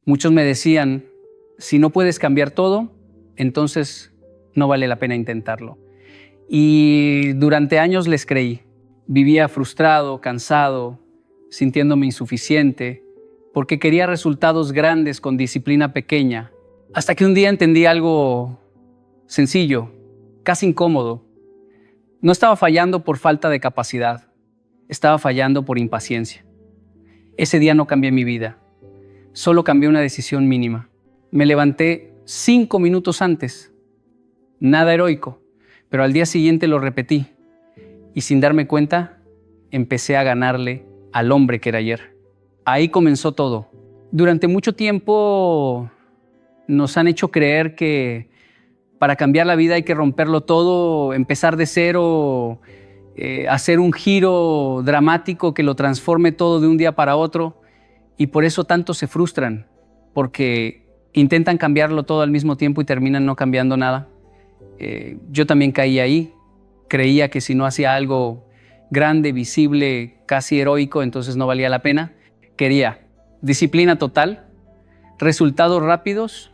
Muchos me decían, si no puedes cambiar todo, entonces no vale la pena intentarlo. Y durante años les creí. Vivía frustrado, cansado, sintiéndome insuficiente, porque quería resultados grandes con disciplina pequeña. Hasta que un día entendí algo sencillo, casi incómodo. No estaba fallando por falta de capacidad, estaba fallando por impaciencia. Ese día no cambié mi vida, solo cambié una decisión mínima. Me levanté 5 minutos antes, nada heroico, pero al día siguiente lo repetí y sin darme cuenta empecé a ganarle al hombre que era ayer. Ahí comenzó todo. Durante mucho tiempo nos han hecho creer que para cambiar la vida hay que romperlo todo, empezar de cero, hacer un giro dramático que lo transforme todo de un día para otro, y por eso tantos se frustran, porque intentan cambiarlo todo al mismo tiempo y terminan no cambiando nada. Yo también caí ahí, creía que si no hacía algo grande, visible, casi heroico, entonces no valía la pena. Quería disciplina total, resultados rápidos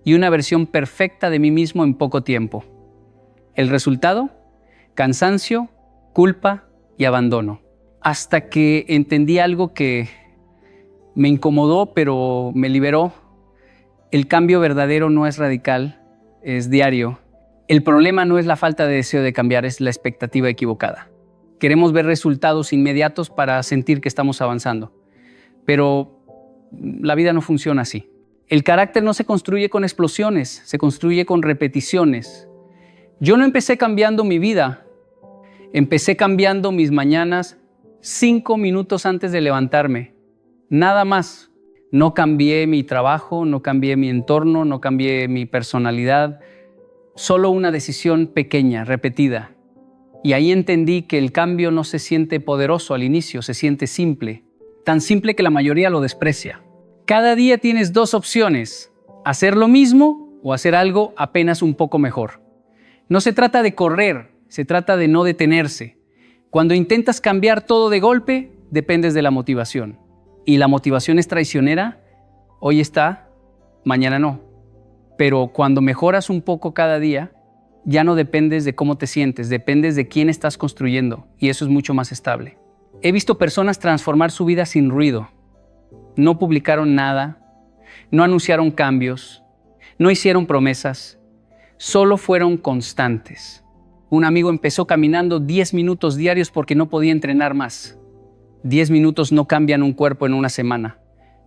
y una versión perfecta de mí mismo en poco tiempo. El resultado, cansancio, culpa y abandono. Hasta que entendí algo que me incomodó, pero me liberó. El cambio verdadero no es radical, es diario. El problema no es la falta de deseo de cambiar, es la expectativa equivocada. Queremos ver resultados inmediatos para sentir que estamos avanzando, pero la vida no funciona así. El carácter no se construye con explosiones, se construye con repeticiones. Yo no empecé cambiando mi vida, empecé cambiando mis mañanas 5 minutos antes de levantarme, nada más. No cambié mi trabajo, no cambié mi entorno, no cambié mi personalidad, solo una decisión pequeña, repetida. Y ahí entendí que el cambio no se siente poderoso al inicio, se siente simple, tan simple que la mayoría lo desprecia. Cada día tienes 2 opciones, hacer lo mismo o hacer algo apenas un poco mejor. No se trata de correr, se trata de no detenerse. Cuando intentas cambiar todo de golpe, dependes de la motivación. Y la motivación es traicionera, hoy está, mañana no. Pero cuando mejoras un poco cada día, ya no dependes de cómo te sientes, dependes de quién estás construyendo, y eso es mucho más estable. He visto personas transformar su vida sin ruido. No publicaron nada, no anunciaron cambios, no hicieron promesas, solo fueron constantes. Un amigo empezó caminando 10 minutos diarios porque no podía entrenar más. 10 minutos no cambian un cuerpo en una semana,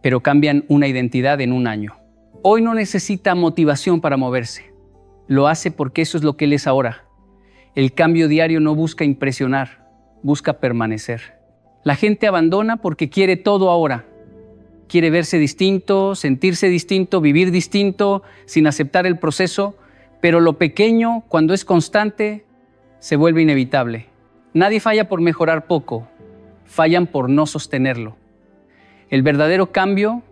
pero cambian una identidad en un año. Hoy no necesita motivación para moverse. Lo hace porque eso es lo que él es ahora. El cambio diario no busca impresionar, busca permanecer. La gente abandona porque quiere todo ahora. Quiere verse distinto, sentirse distinto, vivir distinto, sin aceptar el proceso, pero lo pequeño, cuando es constante, se vuelve inevitable. Nadie falla por mejorar poco, fallan por no sostenerlo. El verdadero cambio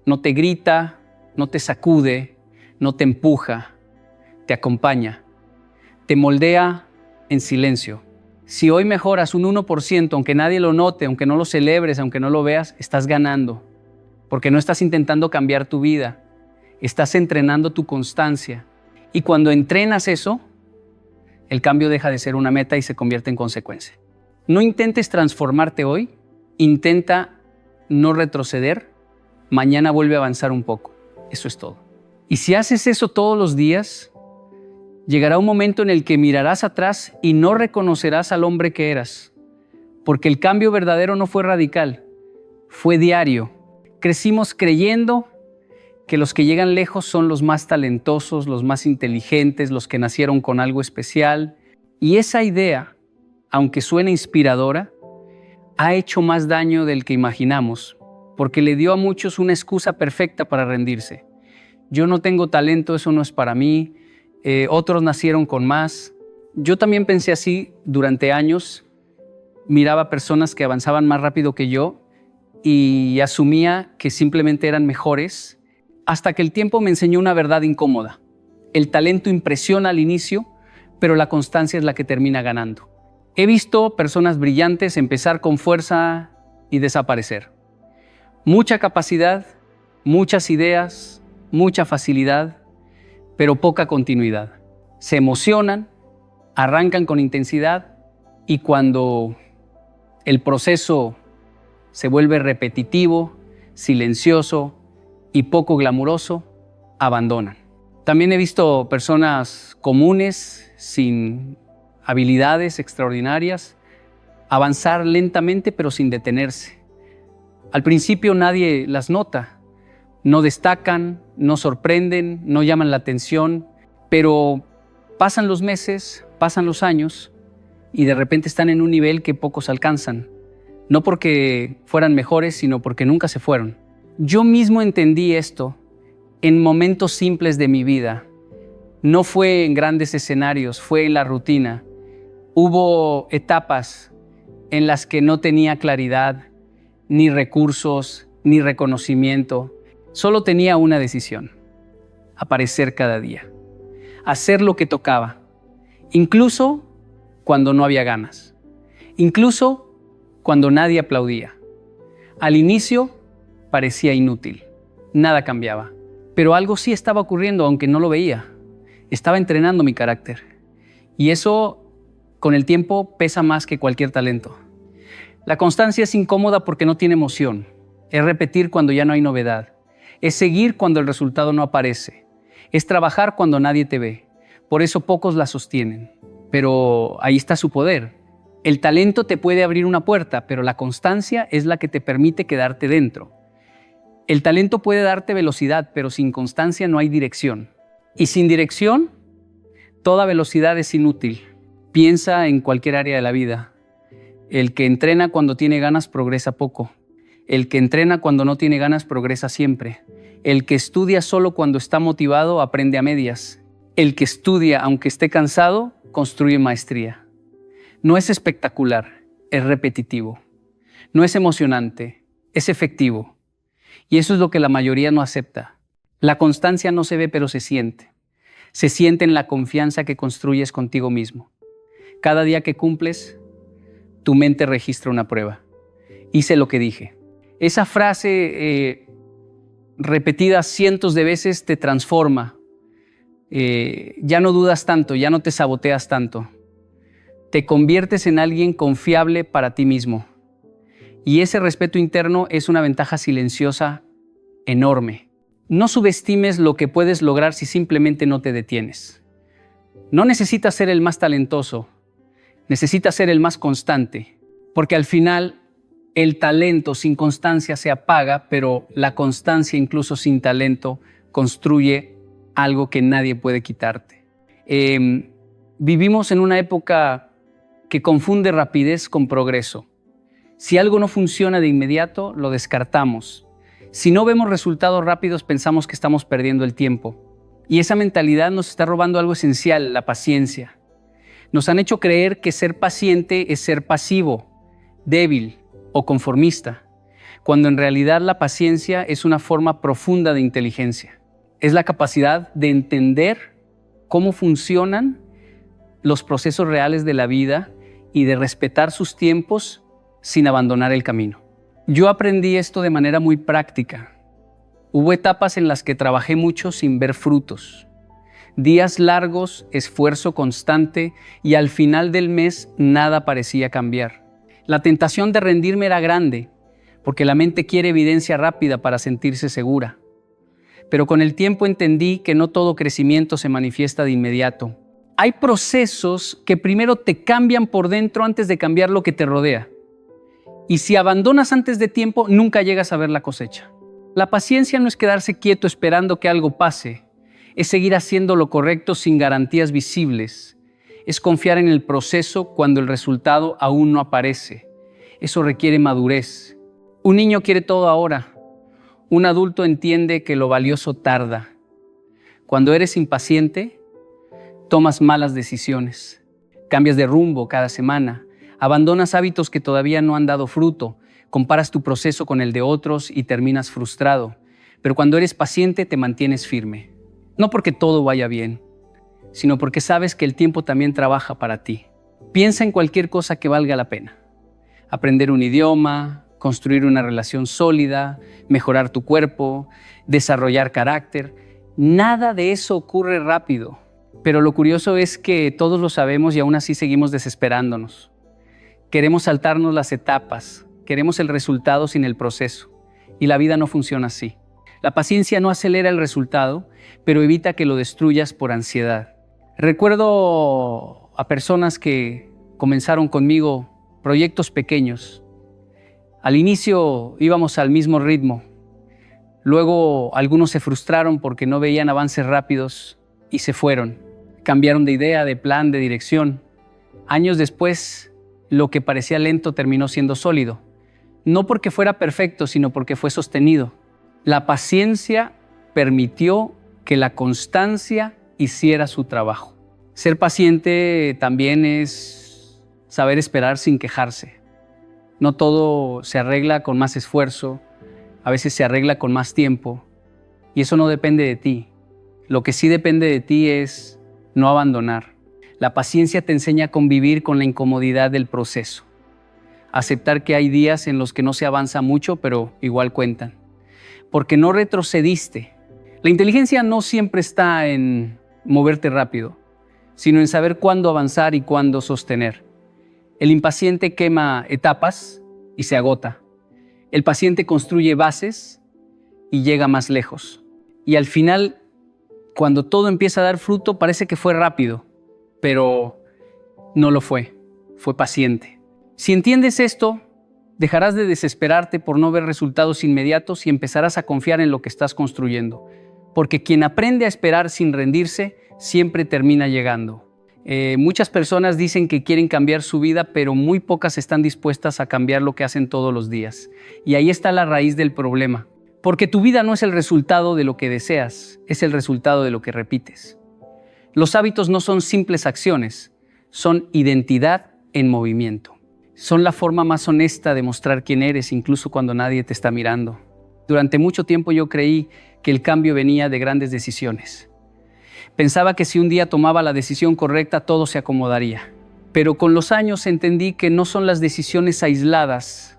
no te grita, no te sacude, no te empuja, te acompaña, te moldea en silencio. Si hoy mejoras un 1%, aunque nadie lo note, aunque no lo celebres, aunque no lo veas, estás ganando. Porque no estás intentando cambiar tu vida, estás entrenando tu constancia. Y cuando entrenas eso, el cambio deja de ser una meta y se convierte en consecuencia. No intentes transformarte hoy, intenta no retroceder, mañana vuelve a avanzar un poco. Eso es todo. Y si haces eso todos los días, llegará un momento en el que mirarás atrás y no reconocerás al hombre que eras, porque el cambio verdadero no fue radical, fue diario. Crecimos creyendo que los que llegan lejos son los más talentosos, los más inteligentes, los que nacieron con algo especial. Y esa idea, aunque suene inspiradora, ha hecho más daño del que imaginamos, porque le dio a muchos una excusa perfecta para rendirse. Yo no tengo talento, eso no es para mí. Otros nacieron con más. Yo también pensé así durante años. Miraba personas que avanzaban más rápido que yo y asumía que simplemente eran mejores, hasta que el tiempo me enseñó una verdad incómoda. El talento impresiona al inicio, pero la constancia es la que termina ganando. He visto personas brillantes empezar con fuerza y desaparecer. Mucha capacidad, muchas ideas, mucha facilidad, pero poca continuidad. Se emocionan, arrancan con intensidad y cuando el proceso se vuelve repetitivo, silencioso y poco glamuroso, abandonan. También he visto personas comunes, sin habilidades extraordinarias, avanzar lentamente pero sin detenerse. Al principio nadie las nota, no destacan, no sorprenden, no llaman la atención, pero pasan los meses, pasan los años y de repente están en un nivel que pocos alcanzan. No porque fueran mejores, sino porque nunca se fueron. Yo mismo entendí esto en momentos simples de mi vida. No fue en grandes escenarios, fue en la rutina. Hubo etapas en las que no tenía claridad, ni recursos, ni reconocimiento. Solo tenía una decisión: aparecer cada día, hacer lo que tocaba, incluso cuando no había ganas, incluso cuando nadie aplaudía. Al inicio parecía inútil, nada cambiaba, pero algo sí estaba ocurriendo aunque no lo veía. Estaba entrenando mi carácter y eso con el tiempo pesa más que cualquier talento. La constancia es incómoda porque no tiene emoción, es repetir cuando ya no hay novedad, es seguir cuando el resultado no aparece, es trabajar cuando nadie te ve. Por eso pocos la sostienen, pero ahí está su poder. El talento te puede abrir una puerta, pero la constancia es la que te permite quedarte dentro. El talento puede darte velocidad, pero sin constancia no hay dirección. Y sin dirección, toda velocidad es inútil. Piensa en cualquier área de la vida. El que entrena cuando tiene ganas progresa poco. El que entrena cuando no tiene ganas progresa siempre. El que estudia solo cuando está motivado aprende a medias. El que estudia aunque esté cansado construye maestría. No es espectacular, es repetitivo. No es emocionante, es efectivo. Y eso es lo que la mayoría no acepta. La constancia no se ve, pero se siente. Se siente en la confianza que construyes contigo mismo. Cada día que cumples, tu mente registra una prueba. Hice lo que dije. Esa frase repetida cientos de veces te transforma. Ya no dudas tanto, ya no te saboteas tanto. Te conviertes en alguien confiable para ti mismo. Y ese respeto interno es una ventaja silenciosa enorme. No subestimes lo que puedes lograr si simplemente no te detienes. No necesitas ser el más talentoso, necesitas ser el más constante, porque al final el talento sin constancia se apaga, pero la constancia incluso sin talento construye algo que nadie puede quitarte. Vivimos en una época que confunde rapidez con progreso. Si algo no funciona de inmediato, lo descartamos. Si no vemos resultados rápidos, pensamos que estamos perdiendo el tiempo. Y esa mentalidad nos está robando algo esencial, la paciencia. Nos han hecho creer que ser paciente es ser pasivo, débil o conformista, cuando en realidad la paciencia es una forma profunda de inteligencia. Es la capacidad de entender cómo funcionan los procesos reales de la vida y de respetar sus tiempos sin abandonar el camino. Yo aprendí esto de manera muy práctica. Hubo etapas en las que trabajé mucho sin ver frutos. Días largos, esfuerzo constante y al final del mes nada parecía cambiar. La tentación de rendirme era grande porque la mente quiere evidencia rápida para sentirse segura. Pero con el tiempo entendí que no todo crecimiento se manifiesta de inmediato. Hay procesos que primero te cambian por dentro antes de cambiar lo que te rodea. Y si abandonas antes de tiempo, nunca llegas a ver la cosecha. La paciencia no es quedarse quieto esperando que algo pase. Es seguir haciendo lo correcto sin garantías visibles. Es confiar en el proceso cuando el resultado aún no aparece. Eso requiere madurez. Un niño quiere todo ahora. Un adulto entiende que lo valioso tarda. Cuando eres impaciente, tomas malas decisiones, cambias de rumbo cada semana, abandonas hábitos que todavía no han dado fruto, comparas tu proceso con el de otros y terminas frustrado. Pero cuando eres paciente te mantienes firme, no porque todo vaya bien, sino porque sabes que el tiempo también trabaja para ti. Piensa en cualquier cosa que valga la pena. Aprender un idioma, construir una relación sólida, mejorar tu cuerpo, desarrollar carácter. Nada de eso ocurre rápido, pero lo curioso es que todos lo sabemos y aún así seguimos desesperándonos. Queremos saltarnos las etapas, queremos el resultado sin el proceso, y la vida no funciona así. La paciencia no acelera el resultado, pero evita que lo destruyas por ansiedad. Recuerdo a personas que comenzaron conmigo proyectos pequeños. Al inicio íbamos al mismo ritmo. Luego algunos se frustraron porque no veían avances rápidos y se fueron. Cambiaron de idea, de plan, de dirección. Años después, lo que parecía lento terminó siendo sólido. No porque fuera perfecto, sino porque fue sostenido. La paciencia permitió que la constancia hiciera su trabajo. Ser paciente también es saber esperar sin quejarse. No todo se arregla con más esfuerzo, a veces se arregla con más tiempo, y eso no depende de ti. Lo que sí depende de ti es no abandonar. La paciencia te enseña a convivir con la incomodidad del proceso. Aceptar que hay días en los que no se avanza mucho, pero igual cuentan. Porque no retrocediste. La inteligencia no siempre está en moverte rápido, sino en saber cuándo avanzar y cuándo sostener. El impaciente quema etapas y se agota. El paciente construye bases y llega más lejos. Y al final, cuando todo empieza a dar fruto, parece que fue rápido, pero no lo fue. Fue paciente. Si entiendes esto, dejarás de desesperarte por no ver resultados inmediatos y empezarás a confiar en lo que estás construyendo. Porque quien aprende a esperar sin rendirse, siempre termina llegando. Muchas personas dicen que quieren cambiar su vida, pero muy pocas están dispuestas a cambiar lo que hacen todos los días. Y ahí está la raíz del problema. Porque tu vida no es el resultado de lo que deseas, es el resultado de lo que repites. Los hábitos no son simples acciones, son identidad en movimiento. Son la forma más honesta de mostrar quién eres, incluso cuando nadie te está mirando. Durante mucho tiempo yo creí que el cambio venía de grandes decisiones. Pensaba que si un día tomaba la decisión correcta, todo se acomodaría. Pero con los años entendí que no son las decisiones aisladas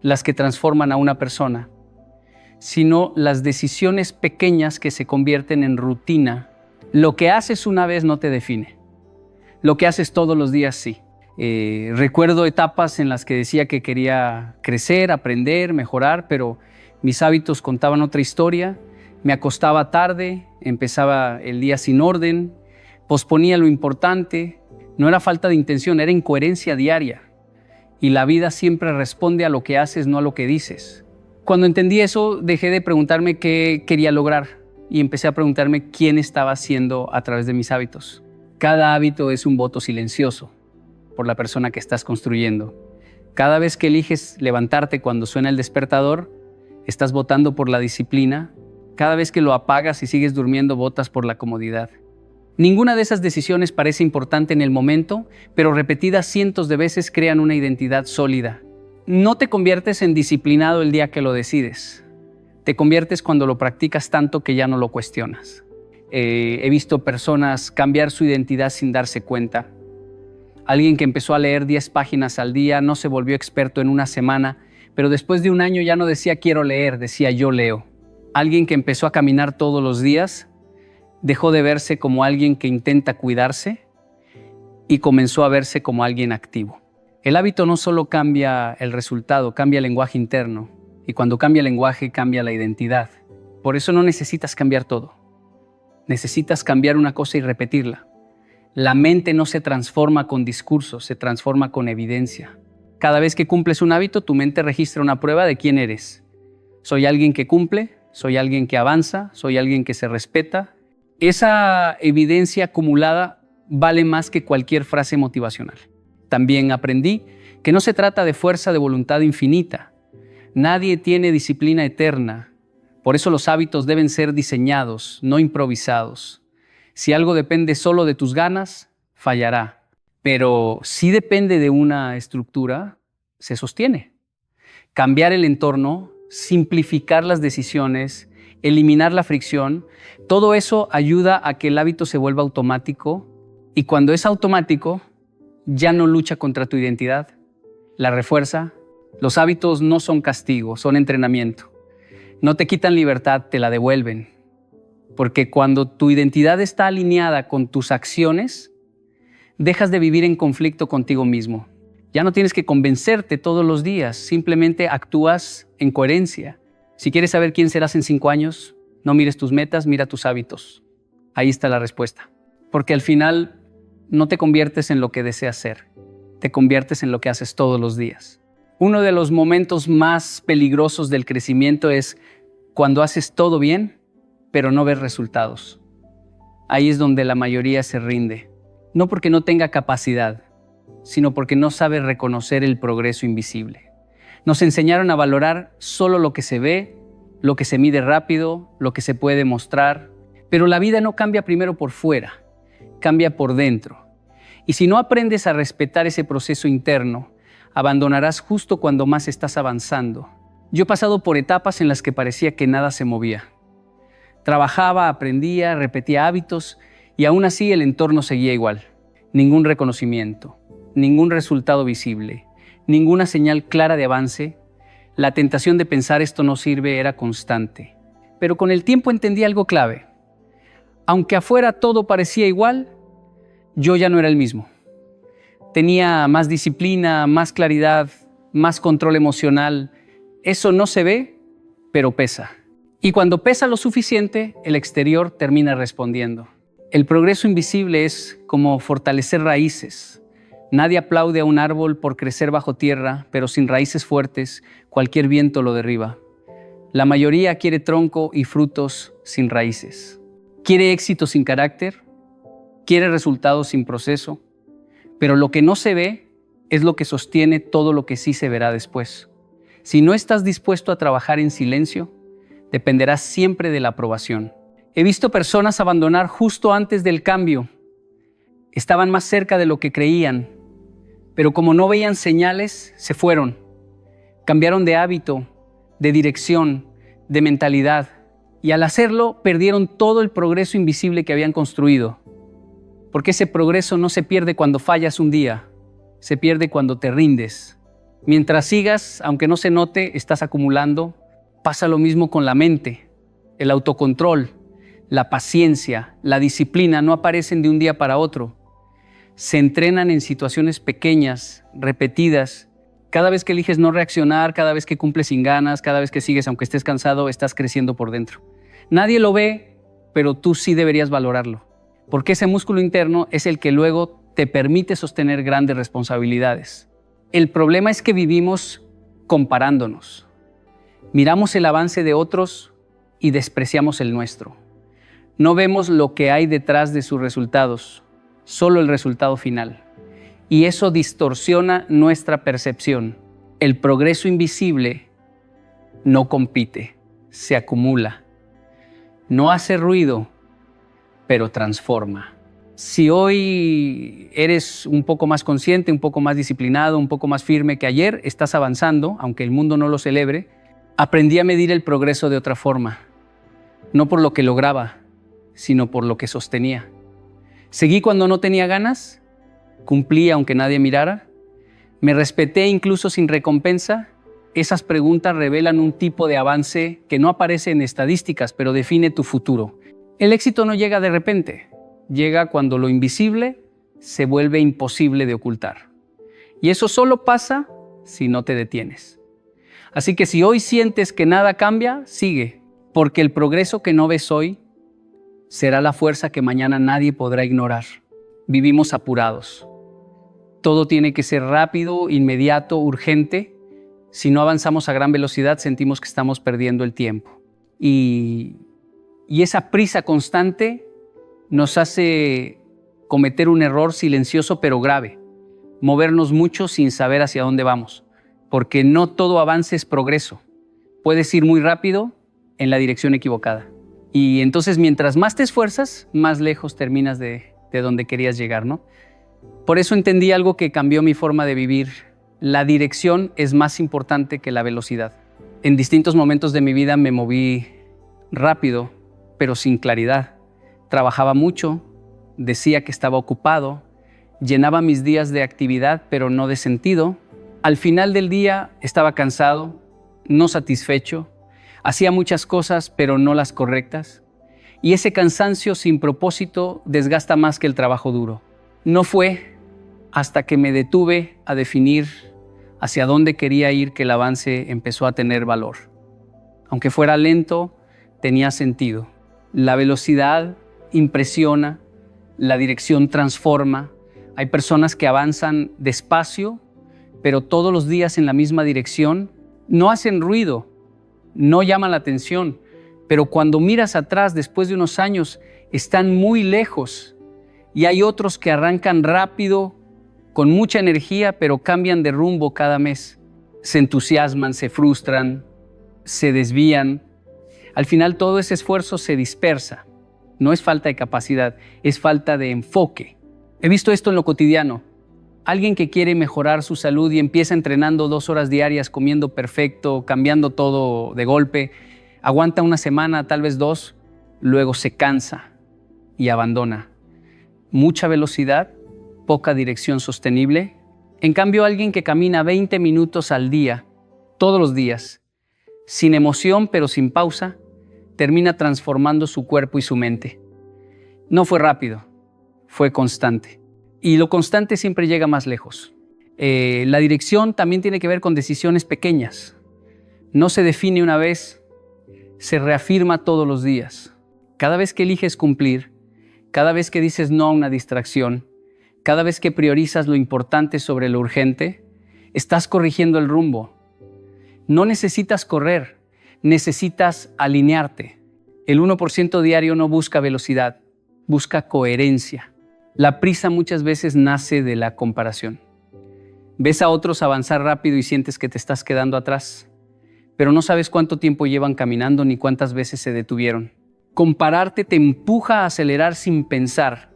las que transforman a una persona, sino las decisiones pequeñas que se convierten en rutina. Lo que haces una vez no te define. Lo que haces todos los días sí. Recuerdo etapas en las que decía que quería crecer, aprender, mejorar, pero mis hábitos contaban otra historia. Me acostaba tarde, empezaba el día sin orden, posponía lo importante. No era falta de intención, era incoherencia diaria. Y la vida siempre responde a lo que haces, no a lo que dices. Cuando entendí eso, dejé de preguntarme qué quería lograr y empecé a preguntarme quién estaba siendo a través de mis hábitos. Cada hábito es un voto silencioso por la persona que estás construyendo. Cada vez que eliges levantarte cuando suena el despertador, estás votando por la disciplina. Cada vez que lo apagas y sigues durmiendo, votas por la comodidad. Ninguna de esas decisiones parece importante en el momento, pero repetidas cientos de veces crean una identidad sólida. No te conviertes en disciplinado el día que lo decides. Te conviertes cuando lo practicas tanto que ya no lo cuestionas. He visto personas cambiar su identidad sin darse cuenta. Alguien que empezó a leer 10 páginas al día no se volvió experto en una semana, pero después de un año ya no decía quiero leer, decía yo leo. Alguien que empezó a caminar todos los días dejó de verse como alguien que intenta cuidarse y comenzó a verse como alguien activo. El hábito no solo cambia el resultado, cambia el lenguaje interno. Y cuando cambia el lenguaje, cambia la identidad. Por eso no necesitas cambiar todo. Necesitas cambiar una cosa y repetirla. La mente no se transforma con discursos, se transforma con evidencia. Cada vez que cumples un hábito, tu mente registra una prueba de quién eres. Soy alguien que cumple, soy alguien que avanza, soy alguien que se respeta. Esa evidencia acumulada vale más que cualquier frase motivacional. También aprendí que no se trata de fuerza de voluntad infinita. Nadie tiene disciplina eterna. Por eso los hábitos deben ser diseñados, no improvisados. Si algo depende solo de tus ganas, fallará. Pero si depende de una estructura, se sostiene. Cambiar el entorno, simplificar las decisiones, eliminar la fricción, todo eso ayuda a que el hábito se vuelva automático. Y cuando es automático, ya no lucha contra tu identidad, la refuerza Los hábitos no son castigo, son entrenamiento. No te quitan libertad, te la devuelven. Porque cuando tu identidad está alineada con tus acciones, dejas de vivir en conflicto contigo mismo. Ya no tienes que convencerte todos los días, simplemente actúas en coherencia. Si quieres saber quién serás en 5 años, no mires tus metas, mira tus hábitos. Ahí está la respuesta. Porque al final no te conviertes en lo que deseas ser, te conviertes en lo que haces todos los días. Uno de los momentos más peligrosos del crecimiento es cuando haces todo bien, pero no ves resultados. Ahí es donde la mayoría se rinde. No porque no tenga capacidad, sino porque no sabe reconocer el progreso invisible. Nos enseñaron a valorar solo lo que se ve, lo que se mide rápido, lo que se puede mostrar. Pero la vida no cambia primero por fuera, cambia por dentro. Y si no aprendes a respetar ese proceso interno, abandonarás justo cuando más estás avanzando. Yo he pasado por etapas en las que parecía que nada se movía. Trabajaba, aprendía, repetía hábitos y aún así el entorno seguía igual. Ningún reconocimiento, ningún resultado visible, ninguna señal clara de avance. La tentación de pensar esto no sirve era constante. Pero con el tiempo entendí algo clave. Aunque afuera todo parecía igual, yo ya no era el mismo. Tenía más disciplina, más claridad, más control emocional. Eso no se ve, pero pesa. Y cuando pesa lo suficiente, el exterior termina respondiendo. El progreso invisible es como fortalecer raíces. Nadie aplaude a un árbol por crecer bajo tierra, pero sin raíces fuertes, cualquier viento lo derriba. La mayoría quiere tronco y frutos sin raíces. Quiere éxito sin carácter, quiere resultados sin proceso, pero lo que no se ve es lo que sostiene todo lo que sí se verá después. Si no estás dispuesto a trabajar en silencio, dependerás siempre de la aprobación. He visto personas abandonar justo antes del cambio. Estaban más cerca de lo que creían, pero como no veían señales, se fueron. Cambiaron de hábito, de dirección, de mentalidad, y al hacerlo perdieron todo el progreso invisible que habían construido. Porque ese progreso no se pierde cuando fallas un día, se pierde cuando te rindes. Mientras sigas, aunque no se note, estás acumulando. Pasa lo mismo con la mente. El autocontrol, la paciencia, la disciplina no aparecen de un día para otro. Se entrenan en situaciones pequeñas, repetidas. Cada vez que eliges no reaccionar, cada vez que cumples sin ganas, cada vez que sigues aunque estés cansado, estás creciendo por dentro. Nadie lo ve, pero tú sí deberías valorarlo. Porque ese músculo interno es el que luego te permite sostener grandes responsabilidades. El problema es que vivimos comparándonos. Miramos el avance de otros y despreciamos el nuestro. No vemos lo que hay detrás de sus resultados, solo el resultado final. Y eso distorsiona nuestra percepción. El progreso invisible no compite, se acumula. No hace ruido, pero transforma. Si hoy eres un poco más consciente, un poco más disciplinado, un poco más firme que ayer, estás avanzando, aunque el mundo no lo celebre. Aprendí a medir el progreso de otra forma, no por lo que lograba, sino por lo que sostenía. Seguí cuando no tenía ganas, cumplí aunque nadie mirara, me respeté incluso sin recompensa. Esas preguntas revelan un tipo de avance que no aparece en estadísticas, pero define tu futuro. El éxito no llega de repente, llega cuando lo invisible se vuelve imposible de ocultar. Y eso solo pasa si no te detienes. Así que si hoy sientes que nada cambia, sigue, porque el progreso que no ves hoy será la fuerza que mañana nadie podrá ignorar. Vivimos apurados. Todo tiene que ser rápido, inmediato, urgente. Si no avanzamos a gran velocidad, sentimos que estamos perdiendo el tiempo. Y esa prisa constante nos hace cometer un error silencioso pero grave. Movernos mucho sin saber hacia dónde vamos. Porque no todo avance es progreso. Puedes ir muy rápido en la dirección equivocada. Y entonces mientras más te esfuerzas, más lejos terminas de donde querías llegar, ¿no? Por eso entendí algo que cambió mi forma de vivir. La dirección es más importante que la velocidad. En distintos momentos de mi vida me moví rápido, pero sin claridad. Trabajaba mucho, decía que estaba ocupado, llenaba mis días de actividad, pero no de sentido. Al final del día estaba cansado, no satisfecho, hacía muchas cosas pero no las correctas. Y ese cansancio sin propósito desgasta más que el trabajo duro. No fue hasta que me detuve a definir hacia dónde quería ir que el avance empezó a tener valor. Aunque fuera lento, tenía sentido. La velocidad impresiona, la dirección transforma. Hay personas que avanzan despacio, pero todos los días en la misma dirección. No hacen ruido, no llaman la atención, pero cuando miras atrás después de unos años, están muy lejos. Y hay otros que arrancan rápido, con mucha energía, pero cambian de rumbo cada mes. Se entusiasman, se frustran, se desvían. Al final todo ese esfuerzo se dispersa. No es falta de capacidad, es falta de enfoque. He visto esto en lo cotidiano. Alguien que quiere mejorar su salud y empieza entrenando 2 horas diarias, comiendo perfecto, cambiando todo de golpe, aguanta una semana, tal vez 2, luego se cansa y abandona. Mucha velocidad, poca dirección sostenible. En cambio, alguien que camina 20 minutos al día, todos los días, sin emoción pero sin pausa, termina transformando su cuerpo y su mente. No fue rápido, fue constante. Y lo constante siempre llega más lejos. La dirección también tiene que ver con decisiones pequeñas. No se define una vez, se reafirma todos los días. Cada vez que eliges cumplir, cada vez que dices no a una distracción, cada vez que priorizas lo importante sobre lo urgente, estás corrigiendo el rumbo. No necesitas correr, necesitas alinearte. El 1% diario no busca velocidad, busca coherencia. La prisa muchas veces nace de la comparación. Ves a otros avanzar rápido y sientes que te estás quedando atrás, pero no sabes cuánto tiempo llevan caminando ni cuántas veces se detuvieron. Compararte te empuja a acelerar sin pensar,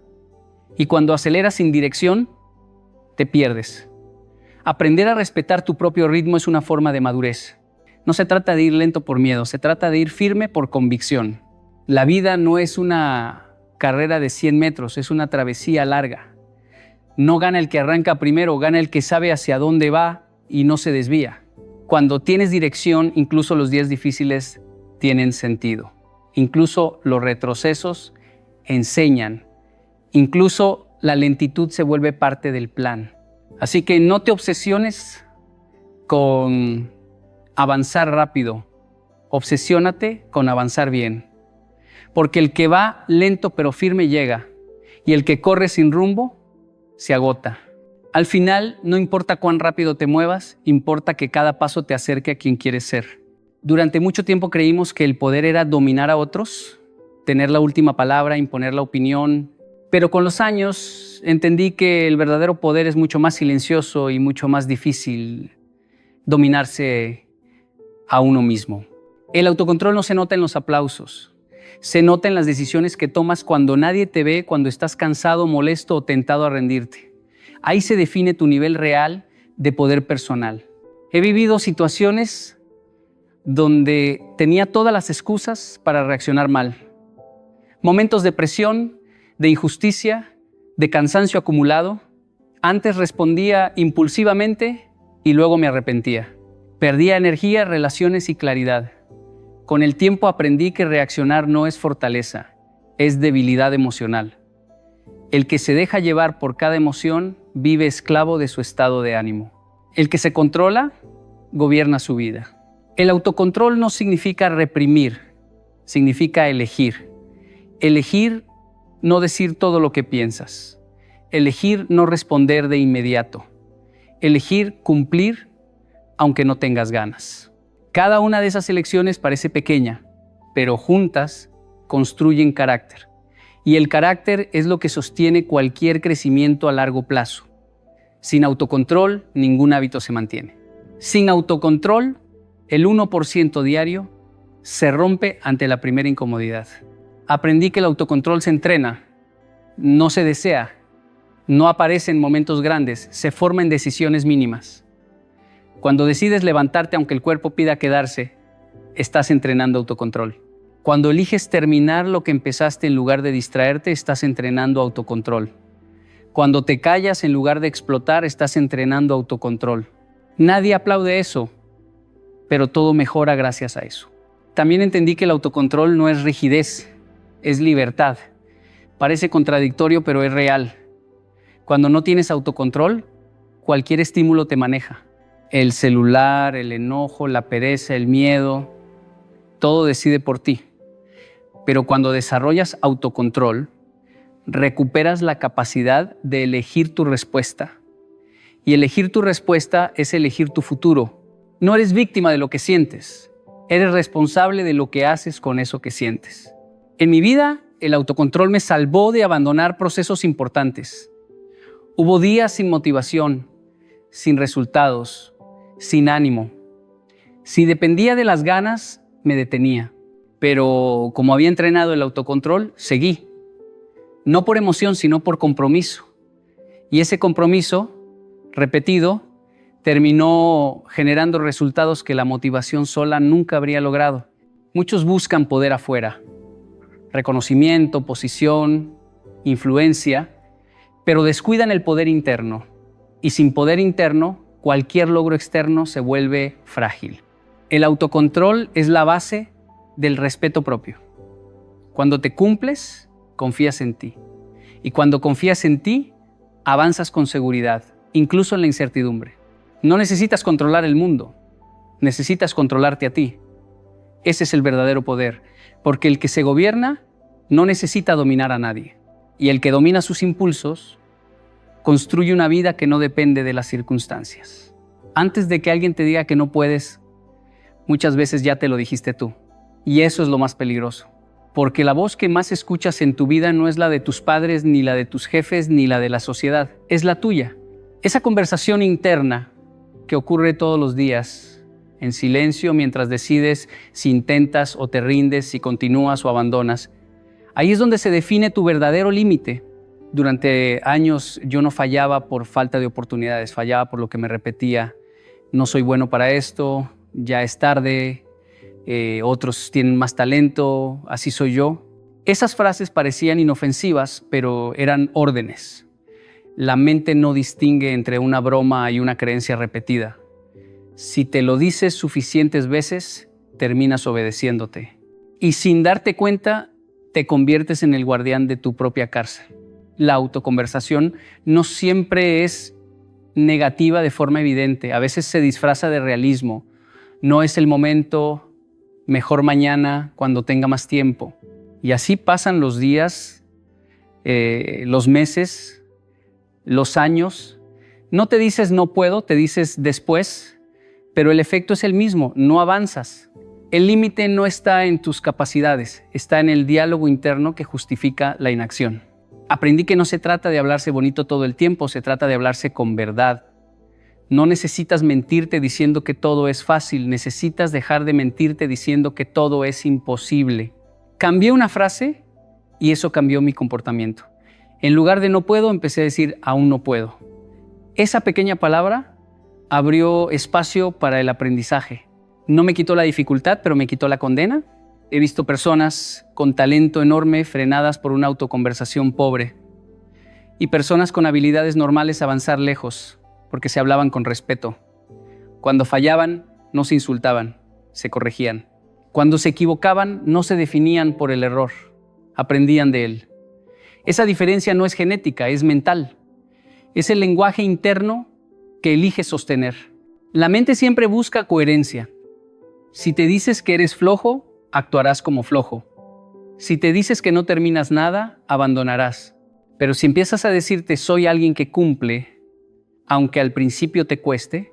y cuando aceleras sin dirección, te pierdes. Aprender a respetar tu propio ritmo es una forma de madurez. No se trata de ir lento por miedo, se trata de ir firme por convicción. La vida no es una carrera de 100 metros, es una travesía larga. No gana el que arranca primero, gana el que sabe hacia dónde va y no se desvía. Cuando tienes dirección, incluso los días difíciles tienen sentido. Incluso los retrocesos enseñan. Incluso la lentitud se vuelve parte del plan. Así que no te obsesiones con avanzar rápido. Obsesiónate con avanzar bien. Porque el que va lento pero firme llega, y el que corre sin rumbo se agota. Al final, no importa cuán rápido te muevas, importa que cada paso te acerque a quien quieres ser. Durante mucho tiempo creímos que el poder era dominar a otros, tener la última palabra, imponer la opinión, pero con los años entendí que el verdadero poder es mucho más silencioso y mucho más difícil dominarse a uno mismo. El autocontrol no se nota en los aplausos. Se nota en las decisiones que tomas cuando nadie te ve, cuando estás cansado, molesto o tentado a rendirte. Ahí se define tu nivel real de poder personal. He vivido situaciones donde tenía todas las excusas para reaccionar mal. Momentos de presión, de injusticia, de cansancio acumulado. Antes respondía impulsivamente y luego me arrepentía. Perdía energía, relaciones y claridad. Con el tiempo aprendí que reaccionar no es fortaleza, es debilidad emocional. El que se deja llevar por cada emoción vive esclavo de su estado de ánimo. El que se controla, gobierna su vida. El autocontrol no significa reprimir, significa elegir. Elegir no decir todo lo que piensas. Elegir no responder de inmediato. Elegir cumplir aunque no tengas ganas. Cada una de esas elecciones parece pequeña, pero juntas construyen carácter. Y el carácter es lo que sostiene cualquier crecimiento a largo plazo. Sin autocontrol, ningún hábito se mantiene. Sin autocontrol, el 1% diario se rompe ante la primera incomodidad. Aprendí que el autocontrol se entrena, no se desea, no aparece en momentos grandes, se forma en decisiones mínimas. Cuando decides levantarte aunque el cuerpo pida quedarse, estás entrenando autocontrol. Cuando eliges terminar lo que empezaste en lugar de distraerte, estás entrenando autocontrol. Cuando te callas en lugar de explotar, estás entrenando autocontrol. Nadie aplaude eso, pero todo mejora gracias a eso. También entendí que el autocontrol no es rigidez, es libertad. Parece contradictorio, pero es real. Cuando no tienes autocontrol, cualquier estímulo te maneja. El celular, el enojo, la pereza, el miedo, todo decide por ti. Pero cuando desarrollas autocontrol, recuperas la capacidad de elegir tu respuesta. Y elegir tu respuesta es elegir tu futuro. No eres víctima de lo que sientes. Eres responsable de lo que haces con eso que sientes. En mi vida, el autocontrol me salvó de abandonar procesos importantes. Hubo días sin motivación, sin resultados, sin ánimo. Si dependía de las ganas, me detenía. Pero como había entrenado el autocontrol, seguí. No por emoción, sino por compromiso. Y ese compromiso, repetido, terminó generando resultados que la motivación sola nunca habría logrado. Muchos buscan poder afuera, reconocimiento, posición, influencia, pero descuidan el poder interno. Y sin poder interno, cualquier logro externo se vuelve frágil. El autocontrol es la base del respeto propio. Cuando te cumples, confías en ti. Y cuando confías en ti, avanzas con seguridad, incluso en la incertidumbre. No necesitas controlar el mundo, necesitas controlarte a ti. Ese es el verdadero poder, porque el que se gobierna no necesita dominar a nadie. Y el que domina sus impulsos construye una vida que no depende de las circunstancias. Antes de que alguien te diga que no puedes, muchas veces ya te lo dijiste tú. Y eso es lo más peligroso, porque la voz que más escuchas en tu vida no es la de tus padres, ni la de tus jefes, ni la de la sociedad, es la tuya. Esa conversación interna que ocurre todos los días, en silencio, mientras decides si intentas o te rindes, si continúas o abandonas. Ahí es donde se define tu verdadero límite. Durante años yo no fallaba por falta de oportunidades, fallaba por lo que me repetía. No soy bueno para esto, ya es tarde, otros tienen más talento, así soy yo. Esas frases parecían inofensivas, pero eran órdenes. La mente no distingue entre una broma y una creencia repetida. Si te lo dices suficientes veces, terminas obedeciéndote. Y sin darte cuenta, te conviertes en el guardián de tu propia cárcel. La autoconversación no siempre es negativa de forma evidente. A veces se disfraza de realismo. No es el momento, mejor mañana, cuando tenga más tiempo. Y así pasan los días, los meses, los años. No te dices no puedo, te dices después, pero el efecto es el mismo, no avanzas. El límite no está en tus capacidades, está en el diálogo interno que justifica la inacción. Aprendí que no se trata de hablarse bonito todo el tiempo, se trata de hablarse con verdad. No necesitas mentirte diciendo que todo es fácil, necesitas dejar de mentirte diciendo que todo es imposible. Cambié una frase y eso cambió mi comportamiento. En lugar de no puedo, empecé a decir aún no puedo. Esa pequeña palabra abrió espacio para el aprendizaje. No me quitó la dificultad, pero me quitó la condena. He visto personas con talento enorme frenadas por una autoconversación pobre y personas con habilidades normales avanzar lejos porque se hablaban con respeto. Cuando fallaban, no se insultaban, se corregían. Cuando se equivocaban, no se definían por el error, aprendían de él. Esa diferencia no es genética, es mental. Es el lenguaje interno que eliges sostener. La mente siempre busca coherencia. Si te dices que eres flojo, actuarás como flojo. Si te dices que no terminas nada, abandonarás. Pero si empiezas a decirte soy alguien que cumple, aunque al principio te cueste,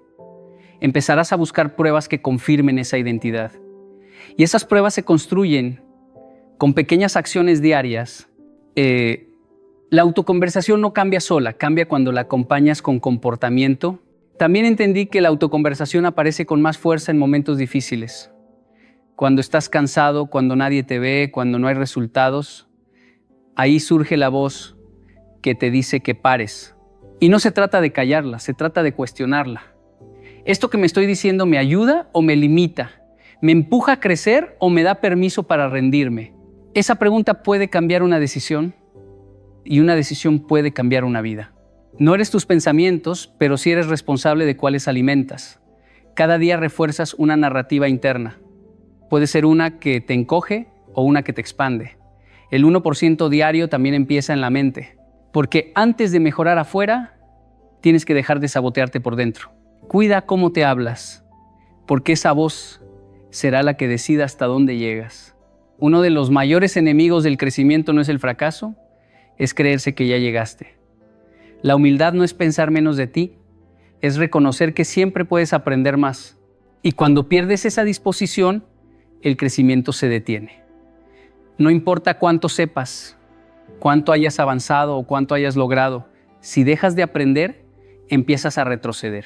empezarás a buscar pruebas que confirmen esa identidad. Y esas pruebas se construyen con pequeñas acciones diarias. La autoconversación no cambia sola, cambia cuando la acompañas con comportamiento. También entendí que la autoconversación aparece con más fuerza en momentos difíciles. Cuando estás cansado, cuando nadie te ve, cuando no hay resultados, ahí surge la voz que te dice que pares. Y no se trata de callarla, se trata de cuestionarla. ¿Esto que me estoy diciendo me ayuda o me limita? ¿Me empuja a crecer o me da permiso para rendirme? Esa pregunta puede cambiar una decisión y una decisión puede cambiar una vida. No eres tus pensamientos, pero sí eres responsable de cuáles alimentas. Cada día refuerzas una narrativa interna. Puede ser una que te encoge o una que te expande. El 1% diario también empieza en la mente, porque antes de mejorar afuera, tienes que dejar de sabotearte por dentro. Cuida cómo te hablas, porque esa voz será la que decida hasta dónde llegas. Uno de los mayores enemigos del crecimiento no es el fracaso, es creerse que ya llegaste. La humildad no es pensar menos de ti, es reconocer que siempre puedes aprender más. Y cuando pierdes esa disposición, el crecimiento se detiene. No importa cuánto sepas, cuánto hayas avanzado o cuánto hayas logrado, si dejas de aprender, empiezas a retroceder.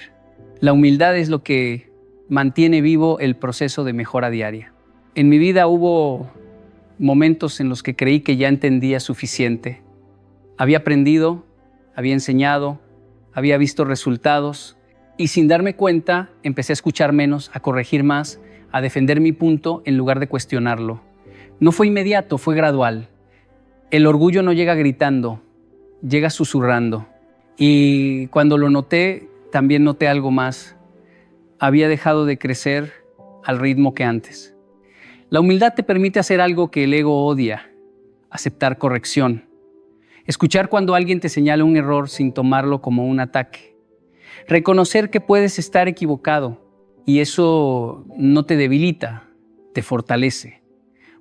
La humildad es lo que mantiene vivo el proceso de mejora diaria. En mi vida hubo momentos en los que creí que ya entendía suficiente. Había aprendido, había enseñado, había visto resultados y sin darme cuenta empecé a escuchar menos, a corregir más, a defender mi punto en lugar de cuestionarlo. No fue inmediato, fue gradual. El orgullo no llega gritando, llega susurrando. Y cuando lo noté, también noté algo más. Había dejado de crecer al ritmo que antes. La humildad te permite hacer algo que el ego odia, aceptar corrección. Escuchar cuando alguien te señala un error sin tomarlo como un ataque. Reconocer que puedes estar equivocado y eso no te debilita, te fortalece.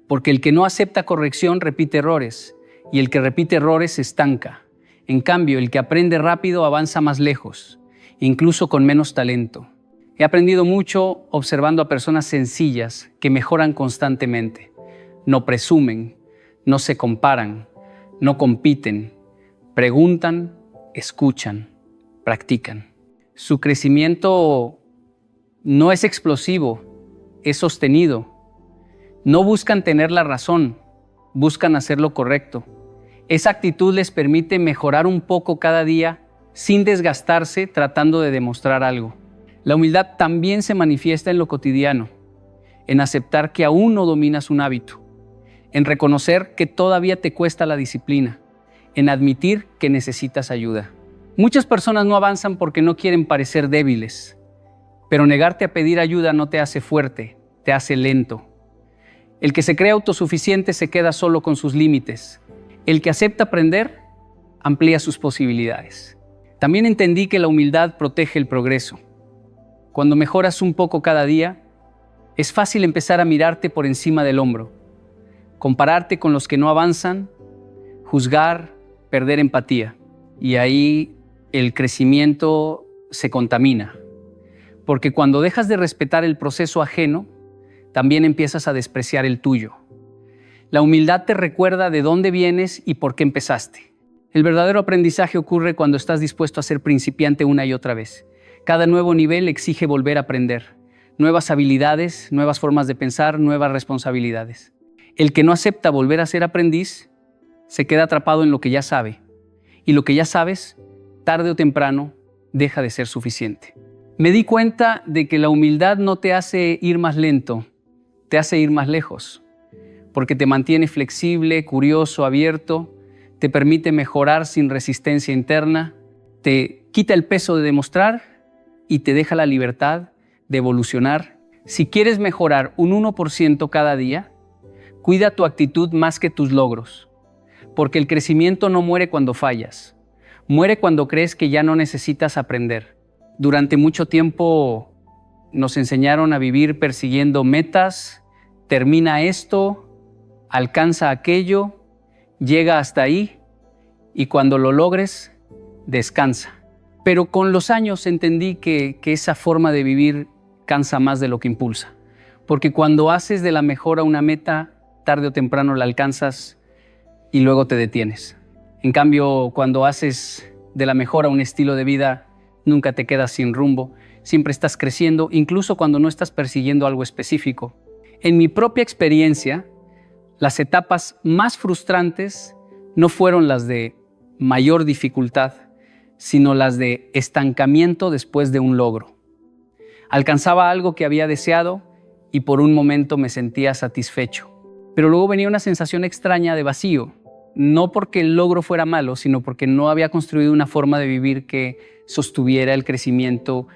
Porque el que no acepta corrección repite errores y el que repite errores se estanca. En cambio, el que aprende rápido avanza más lejos, incluso con menos talento. He aprendido mucho observando a personas sencillas que mejoran constantemente. No presumen, no se comparan, no compiten, preguntan, escuchan, practican. Su crecimiento no es explosivo, es sostenido. No buscan tener la razón, buscan hacer lo correcto. Esa actitud les permite mejorar un poco cada día sin desgastarse tratando de demostrar algo. La humildad también se manifiesta en lo cotidiano, en aceptar que aún no dominas un hábito, en reconocer que todavía te cuesta la disciplina, en admitir que necesitas ayuda. Muchas personas no avanzan porque no quieren parecer débiles, pero negarte a pedir ayuda no te hace fuerte, te hace lento. El que se cree autosuficiente se queda solo con sus límites. El que acepta aprender, amplía sus posibilidades. También entendí que la humildad protege el progreso. Cuando mejoras un poco cada día, es fácil empezar a mirarte por encima del hombro, compararte con los que no avanzan, juzgar, perder empatía. Y ahí el crecimiento se contamina. Porque cuando dejas de respetar el proceso ajeno, también empiezas a despreciar el tuyo. La humildad te recuerda de dónde vienes y por qué empezaste. El verdadero aprendizaje ocurre cuando estás dispuesto a ser principiante una y otra vez. Cada nuevo nivel exige volver a aprender. Nuevas habilidades, nuevas formas de pensar, nuevas responsabilidades. El que no acepta volver a ser aprendiz, se queda atrapado en lo que ya sabe. Y lo que ya sabes, tarde o temprano, deja de ser suficiente. Me di cuenta de que la humildad no te hace ir más lento, te hace ir más lejos, porque te mantiene flexible, curioso, abierto, te permite mejorar sin resistencia interna, te quita el peso de demostrar y te deja la libertad de evolucionar. Si quieres mejorar un 1% cada día, cuida tu actitud más que tus logros, porque el crecimiento no muere cuando fallas, muere cuando crees que ya no necesitas aprender. Durante mucho tiempo nos enseñaron a vivir persiguiendo metas, termina esto, alcanza aquello, llega hasta ahí y cuando lo logres, descansa. Pero con los años entendí que esa forma de vivir cansa más de lo que impulsa. Porque cuando haces de la mejora una meta, tarde o temprano la alcanzas y luego te detienes. En cambio, cuando haces de la mejora un estilo de vida, nunca te quedas sin rumbo. Siempre estás creciendo, incluso cuando no estás persiguiendo algo específico. En mi propia experiencia, las etapas más frustrantes no fueron las de mayor dificultad, sino las de estancamiento después de un logro. Alcanzaba algo que había deseado y por un momento me sentía satisfecho. Pero luego venía una sensación extraña de vacío. no porque el logro fuera malo, sino porque no había construido una forma de vivir que sostuviera el crecimiento.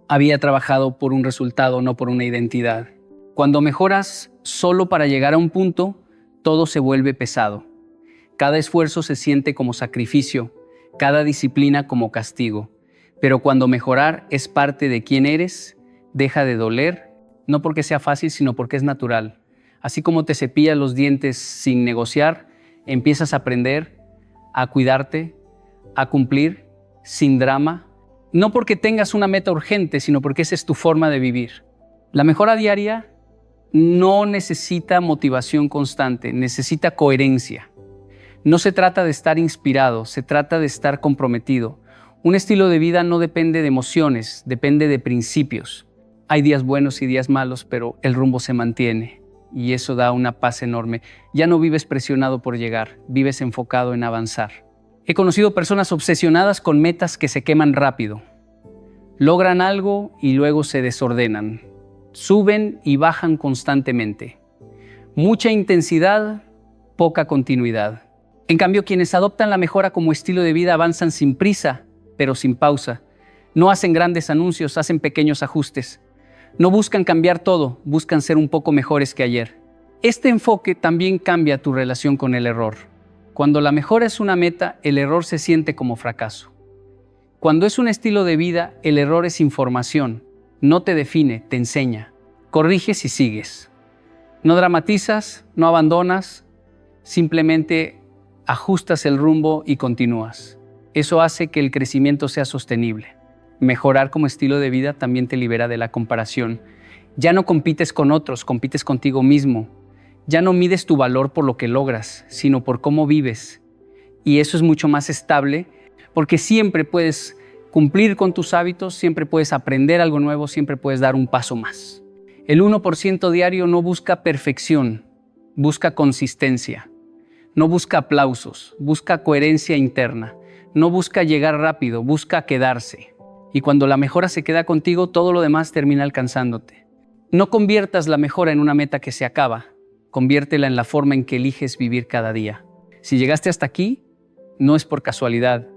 Había trabajado por un resultado, no por una identidad. Cuando mejoras solo para llegar a un punto, todo se vuelve pesado. Cada esfuerzo se siente como sacrificio, cada disciplina como castigo. Pero cuando mejorar es parte de quién eres, deja de doler, no porque sea fácil, sino porque es natural. Así como te cepillas los dientes sin negociar, empiezas a aprender a cuidarte, a cumplir sin drama, no porque tengas una meta urgente, sino porque esa es tu forma de vivir. La mejora diaria no necesita motivación constante, necesita coherencia. No se trata de estar inspirado, se trata de estar comprometido. Un estilo de vida no depende de emociones, depende de principios. Hay días buenos y días malos, pero el rumbo se mantiene y eso da una paz enorme. Ya no vives presionado por llegar, vives enfocado en avanzar. He conocido personas obsesionadas con metas que se queman rápido. Logran algo y luego se desordenan. Suben y bajan constantemente. Mucha intensidad, poca continuidad. En cambio, quienes adoptan la mejora como estilo de vida avanzan sin prisa, pero sin pausa. No hacen grandes anuncios, hacen pequeños ajustes. No buscan cambiar todo, buscan ser un poco mejores que ayer. Este enfoque también cambia tu relación con el error. Cuando la mejora es una meta, el error se siente como fracaso. Cuando es un estilo de vida, el error es información. No te define, te enseña. Corriges y sigues. No dramatizas, no abandonas, simplemente ajustas el rumbo y continúas. Eso hace que el crecimiento sea sostenible. Mejorar como estilo de vida también te libera de la comparación. Ya no compites con otros, compites contigo mismo. Ya no mides tu valor por lo que logras, sino por cómo vives. Y eso es mucho más estable porque siempre puedes cumplir con tus hábitos, siempre puedes aprender algo nuevo, siempre puedes dar un paso más. El 1% diario no busca perfección, busca consistencia. No busca aplausos, busca coherencia interna. No busca llegar rápido, busca quedarse. Y cuando la mejora se queda contigo, todo lo demás termina alcanzándote. No conviertas la mejora en una meta que se acaba. Conviértela en la forma en que eliges vivir cada día. Si llegaste hasta aquí, no es por casualidad.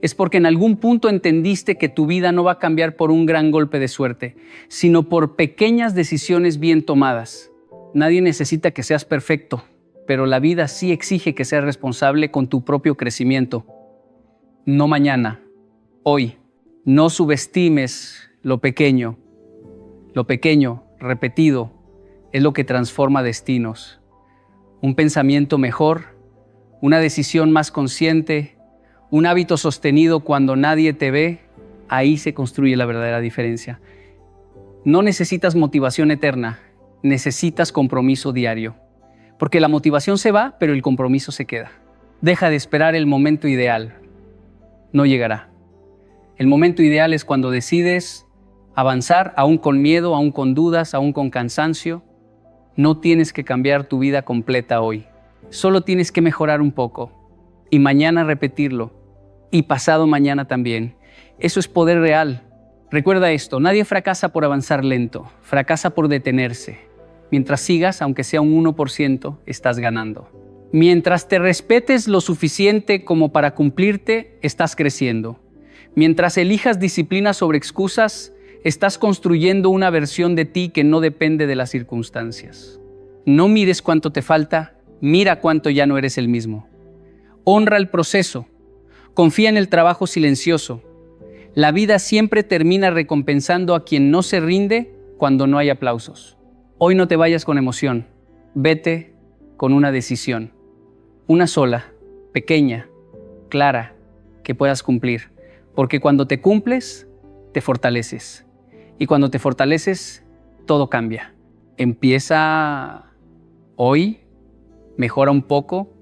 Es porque en algún punto entendiste que tu vida no va a cambiar por un gran golpe de suerte, sino por pequeñas decisiones bien tomadas. Nadie necesita que seas perfecto, pero la vida sí exige que seas responsable con tu propio crecimiento. No mañana, hoy. No subestimes lo pequeño. Lo pequeño, repetido, es lo que transforma destinos. Un pensamiento mejor, una decisión más consciente, un hábito sostenido cuando nadie te ve, ahí se construye la verdadera diferencia. No necesitas motivación eterna, necesitas compromiso diario. Porque la motivación se va, pero el compromiso se queda. Deja de esperar el momento ideal. No llegará. El momento ideal es cuando decides avanzar, aún con miedo, aún con dudas, aún con cansancio. No tienes que cambiar tu vida completa hoy. Solo tienes que mejorar un poco. Y mañana repetirlo. Y pasado mañana también. Eso es poder real. Recuerda esto, nadie fracasa por avanzar lento. Fracasa por detenerse. Mientras sigas, aunque sea un 1%, estás ganando. Mientras te respetes lo suficiente como para cumplirte, estás creciendo. Mientras elijas disciplina sobre excusas, estás construyendo una versión de ti que no depende de las circunstancias. No mires cuánto te falta, mira cuánto ya no eres el mismo. Honra el proceso, confía en el trabajo silencioso. La vida siempre termina recompensando a quien no se rinde cuando no hay aplausos. Hoy no te vayas con emoción, vete con una decisión. Una sola, pequeña, clara, que puedas cumplir. Porque cuando te cumples, te fortaleces. Y cuando te fortaleces, todo cambia. Empieza hoy, mejora un poco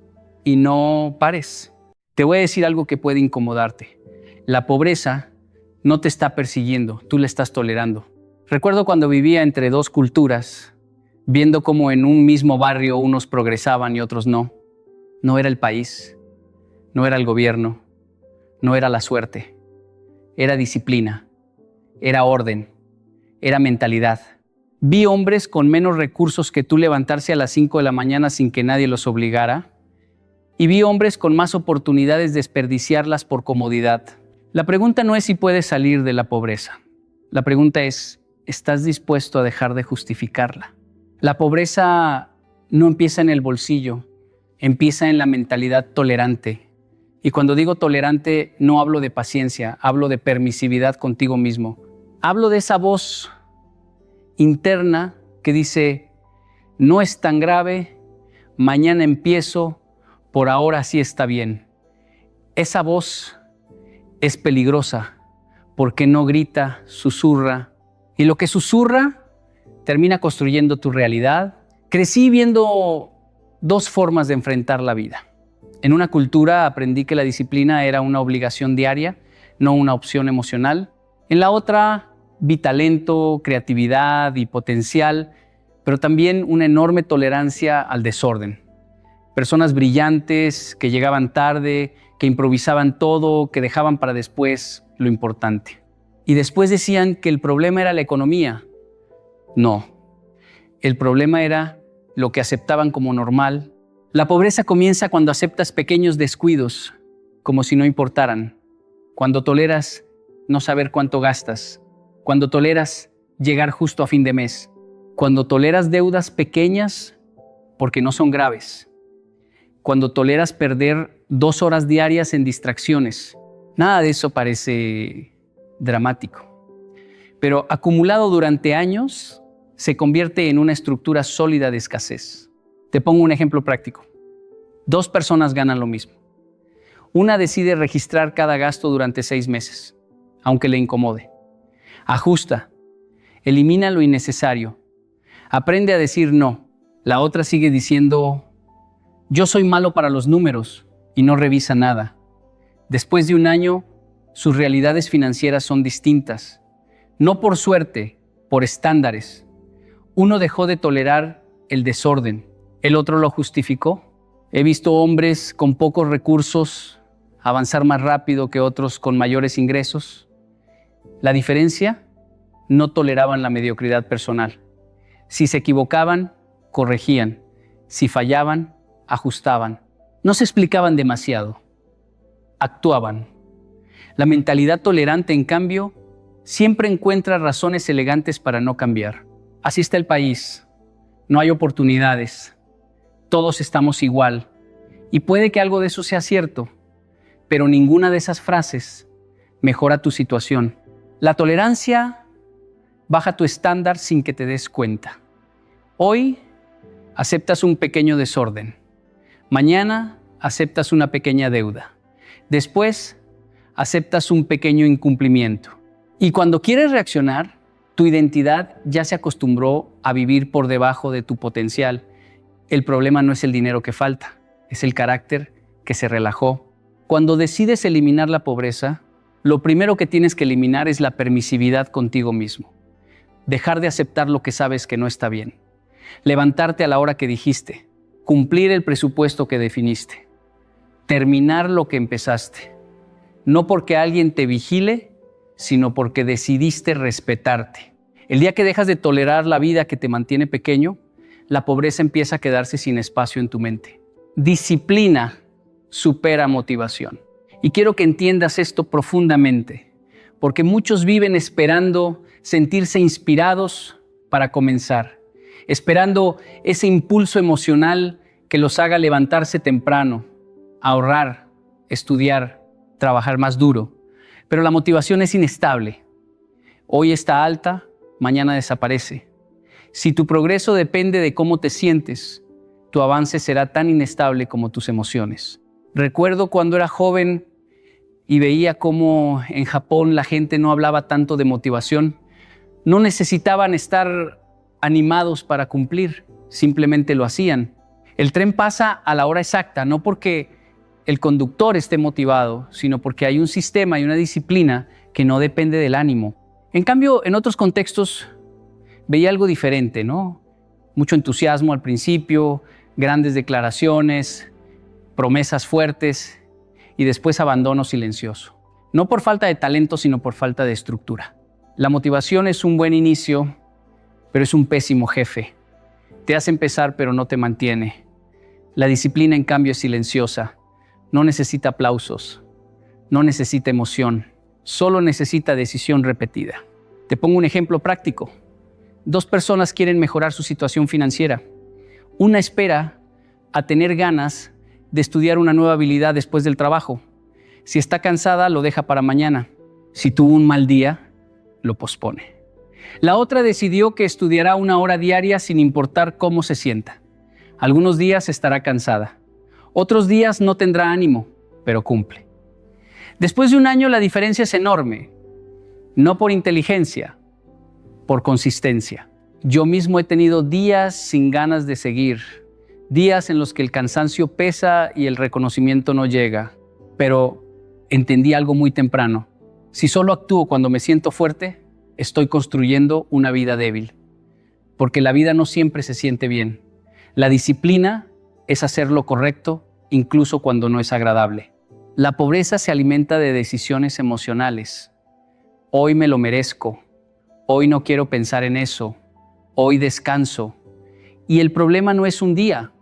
y no pares. Te voy a decir algo que puede incomodarte. La pobreza no te está persiguiendo, tú la estás tolerando. Recuerdo cuando vivía entre dos culturas, viendo cómo en un mismo barrio unos progresaban y otros no. No era el país, no era el gobierno, no era la suerte. Era disciplina, era orden, era mentalidad. Vi hombres con menos recursos que tú levantarse a las 5 de la mañana sin que nadie los obligara y vi hombres con más oportunidades desperdiciarlas por comodidad. La pregunta no es si puedes salir de la pobreza. La pregunta es, ¿estás dispuesto a dejar de justificarla? La pobreza no empieza en el bolsillo, empieza en la mentalidad tolerante. Y cuando digo tolerante, no hablo de paciencia, hablo de permisividad contigo mismo. Hablo de esa voz interna que dice, no es tan grave, mañana empiezo, por ahora sí está bien. Esa voz es peligrosa porque no grita, susurra. Y lo que susurra termina construyendo tu realidad. Crecí viendo dos formas de enfrentar la vida. En una cultura aprendí que la disciplina era una obligación diaria, no una opción emocional. En la otra vi talento, creatividad y potencial, pero también una enorme tolerancia al desorden. Personas brillantes que llegaban tarde, que improvisaban todo, que dejaban para después lo importante. Y después decían que el problema era la economía. No, el problema era lo que aceptaban como normal. La pobreza comienza cuando aceptas pequeños descuidos, como si no importaran. Cuando toleras no saber cuánto gastas. Cuando toleras llegar justo a fin de mes. Cuando toleras deudas pequeñas porque no son graves. Cuando toleras perder 2 horas diarias en distracciones. Nada de eso parece dramático. Pero acumulado durante años, se convierte en una estructura sólida de escasez. Te pongo un ejemplo práctico. 2 personas ganan lo mismo. Una decide registrar cada gasto durante 6 meses, aunque le incomode. Ajusta, elimina lo innecesario, aprende a decir no. La otra sigue diciendo, yo soy malo para los números, y no revisa nada. Después de un año, sus realidades financieras son distintas. No por suerte, por estándares. Uno dejó de tolerar el desorden, el otro lo justificó. He visto hombres con pocos recursos avanzar más rápido que otros con mayores ingresos. La diferencia, no toleraban la mediocridad personal. Si se equivocaban, corregían. Si fallaban, ajustaban. No se explicaban demasiado, actuaban. La mentalidad tolerante, en cambio, siempre encuentra razones elegantes para no cambiar. Así está el país. No hay oportunidades. Todos estamos igual. Y puede que algo de eso sea cierto, pero ninguna de esas frases mejora tu situación. La tolerancia baja tu estándar sin que te des cuenta. Hoy aceptas un pequeño desorden. Mañana aceptas una pequeña deuda. Después aceptas un pequeño incumplimiento. Y cuando quieres reaccionar, tu identidad ya se acostumbró a vivir por debajo de tu potencial. El problema no es el dinero que falta, es el carácter que se relajó. Cuando decides eliminar la pobreza, lo primero que tienes que eliminar es la permisividad contigo mismo. Dejar de aceptar lo que sabes que no está bien. Levantarte a la hora que dijiste. Cumplir el presupuesto que definiste. Terminar lo que empezaste. No porque alguien te vigile, sino porque decidiste respetarte. El día que dejas de tolerar la vida que te mantiene pequeño, la pobreza empieza a quedarse sin espacio en tu mente. Disciplina supera motivación. Y quiero que entiendas esto profundamente, porque muchos viven esperando sentirse inspirados para comenzar, esperando ese impulso emocional que los haga levantarse temprano, ahorrar, estudiar, trabajar más duro. Pero la motivación es inestable. Hoy está alta, mañana desaparece. Si tu progreso depende de cómo te sientes, tu avance será tan inestable como tus emociones. Recuerdo cuando era joven y veía cómo en Japón la gente no hablaba tanto de motivación. No necesitaban estar animados para cumplir, simplemente lo hacían. El tren pasa a la hora exacta, no porque el conductor esté motivado, sino porque hay un sistema y una disciplina que no depende del ánimo. En cambio, en otros contextos veía algo diferente, ¿no? Mucho entusiasmo al principio, grandes declaraciones, promesas fuertes y después abandono silencioso. No por falta de talento, sino por falta de estructura. La motivación es un buen inicio, pero es un pésimo jefe. Te hace empezar, pero no te mantiene. La disciplina, en cambio, es silenciosa. No necesita aplausos, no necesita emoción, solo necesita decisión repetida. Te pongo un ejemplo práctico. 2 personas quieren mejorar su situación financiera. Una espera a tener ganas de estudiar una nueva habilidad después del trabajo. Si está cansada, lo deja para mañana. Si tuvo un mal día, lo pospone. La otra decidió que estudiará 1 hora diaria sin importar cómo se sienta. Algunos días estará cansada. Otros días no tendrá ánimo, pero cumple. Después de 1 año, la diferencia es enorme. No por inteligencia, por consistencia. Yo mismo he tenido días sin ganas de seguir, días en los que el cansancio pesa y el reconocimiento no llega, pero entendí algo muy temprano. Si solo actúo cuando me siento fuerte, estoy construyendo una vida débil, porque la vida no siempre se siente bien. La disciplina es hacer lo correcto, incluso cuando no es agradable. La pobreza se alimenta de decisiones emocionales. Hoy me lo merezco. Hoy no quiero pensar en eso. Hoy descanso. Y el problema no es un día.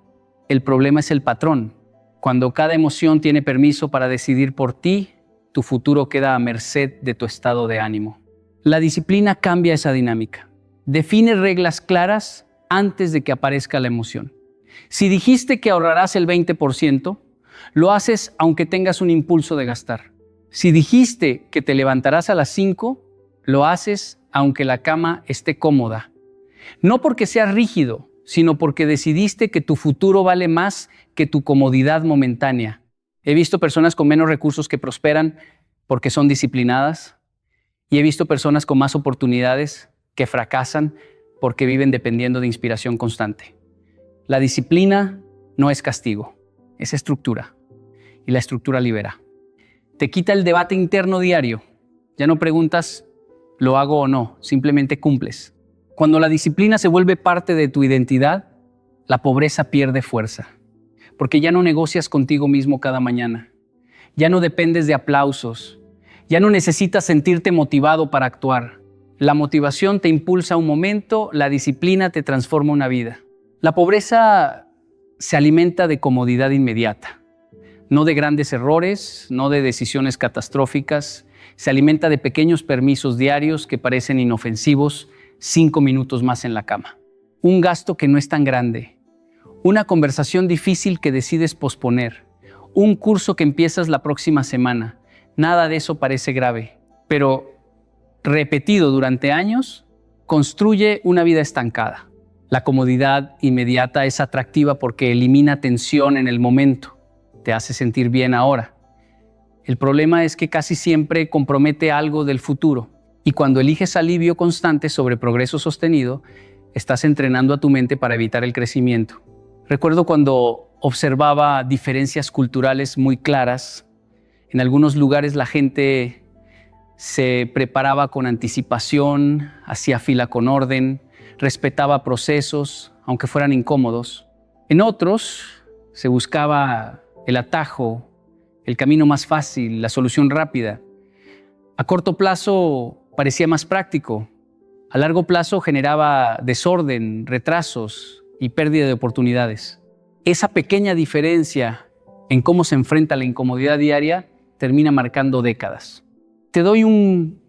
El problema es el patrón. Cuando cada emoción tiene permiso para decidir por ti, tu futuro queda a merced de tu estado de ánimo. La disciplina cambia esa dinámica. Define reglas claras antes de que aparezca la emoción. Si dijiste que ahorrarás el 20%, lo haces aunque tengas un impulso de gastar. Si dijiste que te levantarás a las 5, lo haces aunque la cama esté cómoda. No porque seas rígido, sino porque decidiste que tu futuro vale más que tu comodidad momentánea. He visto personas con menos recursos que prosperan porque son disciplinadas, y he visto personas con más oportunidades que fracasan porque viven dependiendo de inspiración constante. La disciplina no es castigo, es estructura, y la estructura libera. Te quita el debate interno diario. Ya no preguntas, ¿lo hago o no? Simplemente cumples. Cuando la disciplina se vuelve parte de tu identidad, la pobreza pierde fuerza, porque ya no negocias contigo mismo cada mañana. Ya no dependes de aplausos. Ya no necesitas sentirte motivado para actuar. La motivación te impulsa un momento, la disciplina te transforma una vida. La pobreza se alimenta de comodidad inmediata, no de grandes errores, no de decisiones catastróficas. Se alimenta de pequeños permisos diarios que parecen inofensivos, 5 minutos más en la cama. Un gasto que no es tan grande, una conversación difícil que decides posponer, un curso que empiezas la próxima semana. Nada de eso parece grave, pero repetido durante años, construye una vida estancada. La comodidad inmediata es atractiva porque elimina tensión en el momento, te hace sentir bien ahora. El problema es que casi siempre compromete algo del futuro, y cuando eliges alivio constante sobre progreso sostenido, estás entrenando a tu mente para evitar el crecimiento. Recuerdo cuando observaba diferencias culturales muy claras. En algunos lugares la gente se preparaba con anticipación, hacía fila con orden, respetaba procesos, aunque fueran incómodos. En otros se buscaba el atajo, el camino más fácil, la solución rápida. A corto plazo parecía más práctico. A largo plazo generaba desorden, retrasos y pérdida de oportunidades. Esa pequeña diferencia en cómo se enfrenta la incomodidad diaria termina marcando décadas. Te doy un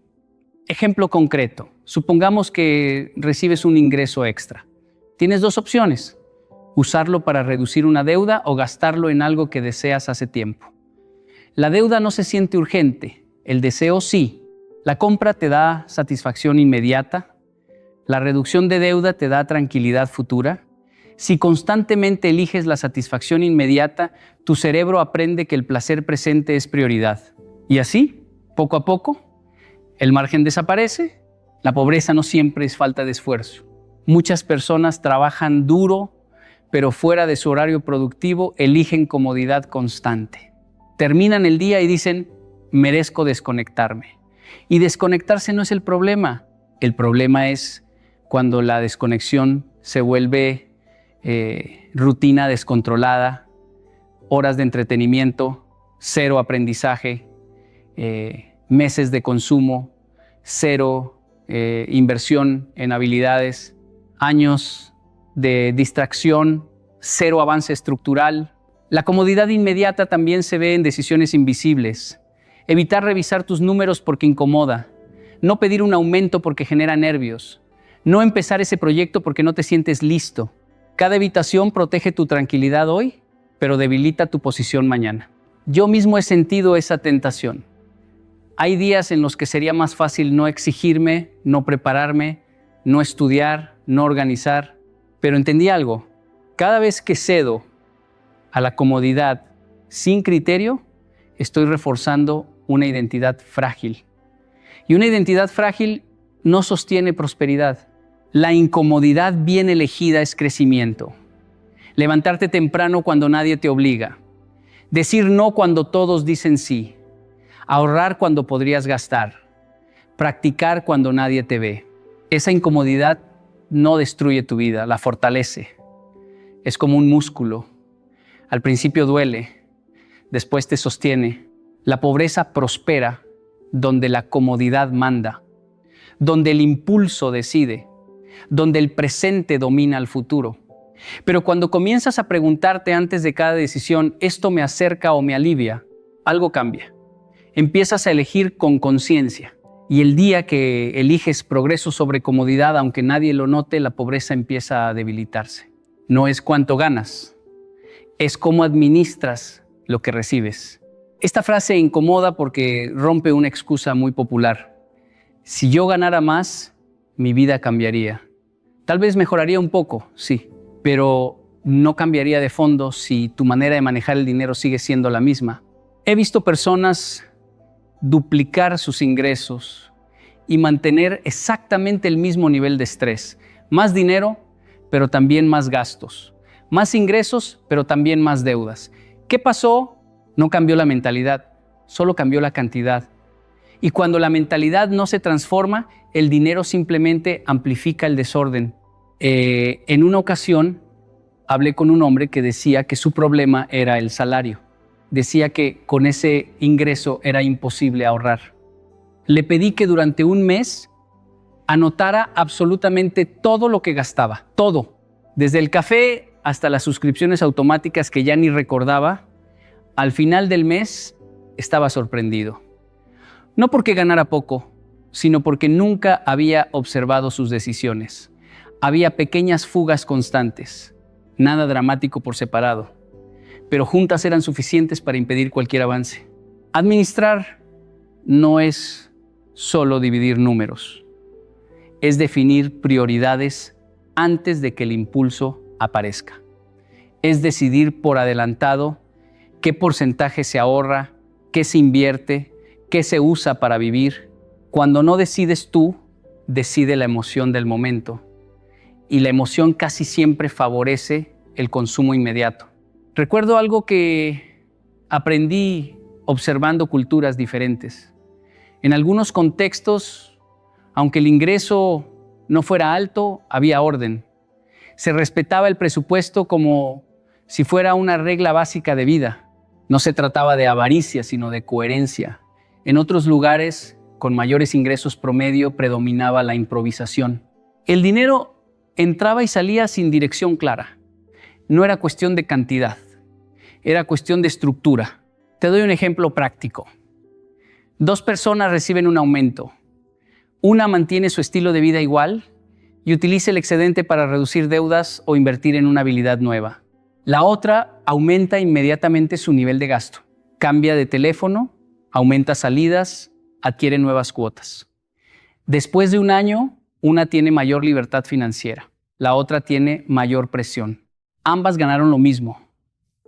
ejemplo concreto. Supongamos que recibes un ingreso extra. Tienes 2 opciones: usarlo para reducir una deuda o gastarlo en algo que deseas hace tiempo. La deuda no se siente urgente, el deseo sí. La compra te da satisfacción inmediata, la reducción de deuda te da tranquilidad futura. Si constantemente eliges la satisfacción inmediata, tu cerebro aprende que el placer presente es prioridad. Y así, poco a poco, el margen desaparece. La pobreza no siempre es falta de esfuerzo. Muchas personas trabajan duro, pero fuera de su horario productivo eligen comodidad constante. Terminan el día y dicen, merezco desconectarme. Y desconectarse no es el problema. El problema es cuando la desconexión se vuelve rutina descontrolada, horas de entretenimiento, 0 aprendizaje, meses de consumo, 0 inversión en habilidades, años de distracción, cero avance estructural. La comodidad inmediata también se ve en decisiones invisibles. Evitar revisar tus números porque incomoda. No pedir un aumento porque genera nervios. No empezar ese proyecto porque no te sientes listo. Cada evitación protege tu tranquilidad hoy, pero debilita tu posición mañana. Yo mismo he sentido esa tentación. Hay días en los que sería más fácil no exigirme, no prepararme, no estudiar, no organizar. Pero entendí algo. Cada vez que cedo a la comodidad sin criterio, estoy reforzando una identidad frágil. Y una identidad frágil no sostiene prosperidad. La incomodidad bien elegida es crecimiento. Levantarte temprano cuando nadie te obliga. Decir no cuando todos dicen sí. Ahorrar cuando podrías gastar. Practicar cuando nadie te ve. Esa incomodidad no destruye tu vida, la fortalece. Es como un músculo. Al principio duele, después te sostiene. La pobreza prospera donde la comodidad manda, donde el impulso decide, donde el presente domina al futuro. Pero cuando comienzas a preguntarte antes de cada decisión, ¿esto me acerca o me alivia?, algo cambia. Empiezas a elegir con conciencia. Y el día que eliges progreso sobre comodidad, aunque nadie lo note, la pobreza empieza a debilitarse. No es cuánto ganas, es cómo administras lo que recibes. Esta frase incomoda porque rompe una excusa muy popular. Si yo ganara más, mi vida cambiaría. Tal vez mejoraría un poco, sí, pero no cambiaría de fondo si tu manera de manejar el dinero sigue siendo la misma. He visto personas duplicar sus ingresos y mantener exactamente el mismo nivel de estrés. Más dinero, pero también más gastos. Más ingresos, pero también más deudas. ¿Qué pasó? No cambió la mentalidad, solo cambió la cantidad. Y cuando la mentalidad no se transforma, el dinero simplemente amplifica el desorden. En una ocasión, hablé con un hombre que decía que su problema era el salario. Decía que con ese ingreso era imposible ahorrar. Le pedí que durante un mes anotara absolutamente todo lo que gastaba, todo. Desde el café hasta las suscripciones automáticas que ya ni recordaba. Al final del mes estaba sorprendido. No porque ganara poco, sino porque nunca había observado sus decisiones. Había pequeñas fugas constantes, nada dramático por separado, pero juntas eran suficientes para impedir cualquier avance. Administrar no es solo dividir números, es definir prioridades antes de que el impulso aparezca. Es decidir por adelantado qué porcentaje se ahorra, qué se invierte, qué se usa para vivir. Cuando no decides tú, decide la emoción del momento. Y la emoción casi siempre favorece el consumo inmediato. Recuerdo algo que aprendí observando culturas diferentes. En algunos contextos, aunque el ingreso no fuera alto, había orden. Se respetaba el presupuesto como si fuera una regla básica de vida. No se trataba de avaricia, sino de coherencia. En otros lugares, con mayores ingresos promedio, predominaba la improvisación. El dinero entraba y salía sin dirección clara. No era cuestión de cantidad, era cuestión de estructura. Te doy un ejemplo práctico. 2 personas reciben un aumento. Una mantiene su estilo de vida igual y utiliza el excedente para reducir deudas o invertir en una habilidad nueva. La otra aumenta inmediatamente su nivel de gasto. Cambia de teléfono, aumenta salidas, adquiere nuevas cuotas. Después de un año, una tiene mayor libertad financiera, la otra tiene mayor presión. Ambas ganaron lo mismo,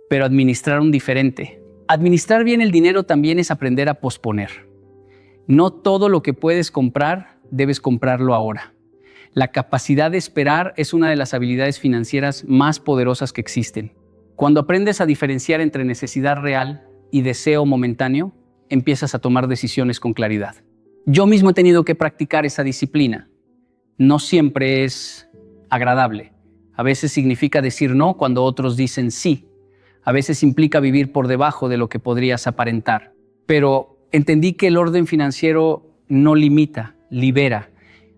pero administraron diferente. Administrar bien el dinero también es aprender a posponer. No todo lo que puedes comprar, debes comprarlo ahora. La capacidad de esperar es una de las habilidades financieras más poderosas que existen. Cuando aprendes a diferenciar entre necesidad real y deseo momentáneo, empiezas a tomar decisiones con claridad. Yo mismo he tenido que practicar esa disciplina. No siempre es agradable. A veces significa decir no cuando otros dicen sí. A veces implica vivir por debajo de lo que podrías aparentar. Pero entendí que el orden financiero no limita, libera.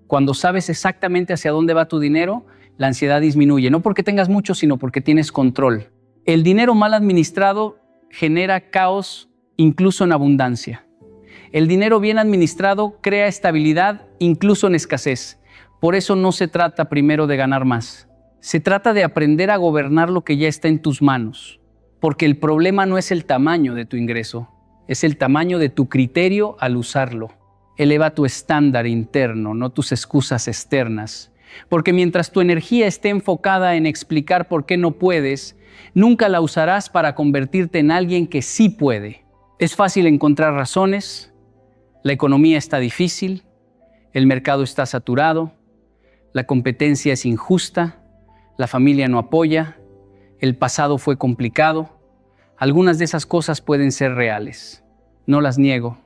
Cuando sabes exactamente hacia dónde va tu dinero, la ansiedad disminuye, no porque tengas mucho, sino porque tienes control. El dinero mal administrado genera caos incluso en abundancia. El dinero bien administrado crea estabilidad incluso en escasez. Por eso no se trata primero de ganar más. Se trata de aprender a gobernar lo que ya está en tus manos. Porque el problema no es el tamaño de tu ingreso, es el tamaño de tu criterio al usarlo. Eleva tu estándar interno, no tus excusas externas. Porque mientras tu energía esté enfocada en explicar por qué no puedes, nunca la usarás para convertirte en alguien que sí puede. Es fácil encontrar razones, la economía está difícil, el mercado está saturado, la competencia es injusta, la familia no apoya, el pasado fue complicado. Algunas de esas cosas pueden ser reales, no las niego.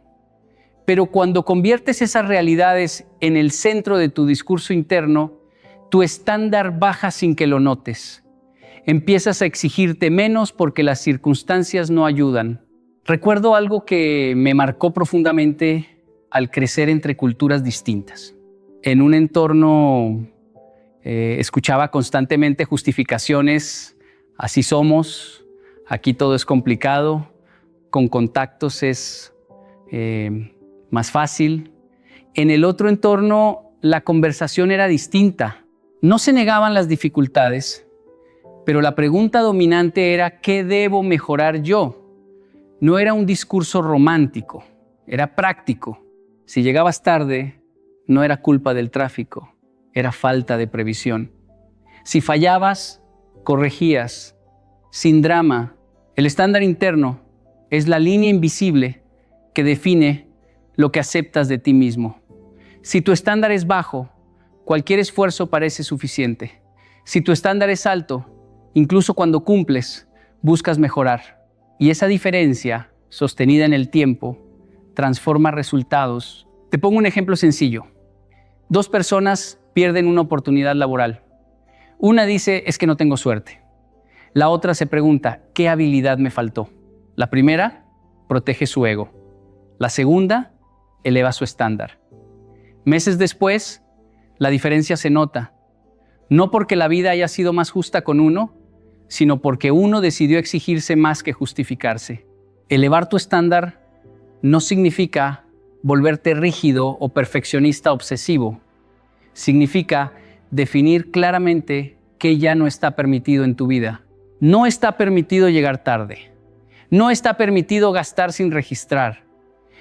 Pero cuando conviertes esas realidades en el centro de tu discurso interno, tu estándar baja sin que lo notes. Empiezas a exigirte menos porque las circunstancias no ayudan. Recuerdo algo que me marcó profundamente al crecer entre culturas distintas. En un entorno escuchaba constantemente justificaciones, así somos, aquí todo es complicado, con contactos es más fácil. En el otro entorno la conversación era distinta. No se negaban las dificultades, pero la pregunta dominante era ¿qué debo mejorar yo? No era un discurso romántico, era práctico. Si llegabas tarde, no era culpa del tráfico, era falta de previsión. Si fallabas, corregías, sin drama. El estándar interno es la línea invisible que define lo que aceptas de ti mismo. Si tu estándar es bajo, cualquier esfuerzo parece suficiente. Si tu estándar es alto, incluso cuando cumples, buscas mejorar. Y esa diferencia, sostenida en el tiempo, transforma resultados. Te pongo un ejemplo sencillo. 2 personas pierden una oportunidad laboral. Una dice, es que no tengo suerte. La otra se pregunta, ¿qué habilidad me faltó? La primera, protege su ego. La segunda, eleva su estándar. Meses después, la diferencia se nota. No porque la vida haya sido más justa con uno, sino porque uno decidió exigirse más que justificarse. Elevar tu estándar no significa volverte rígido o perfeccionista obsesivo. Significa definir claramente qué ya no está permitido en tu vida. No está permitido llegar tarde. No está permitido gastar sin registrar.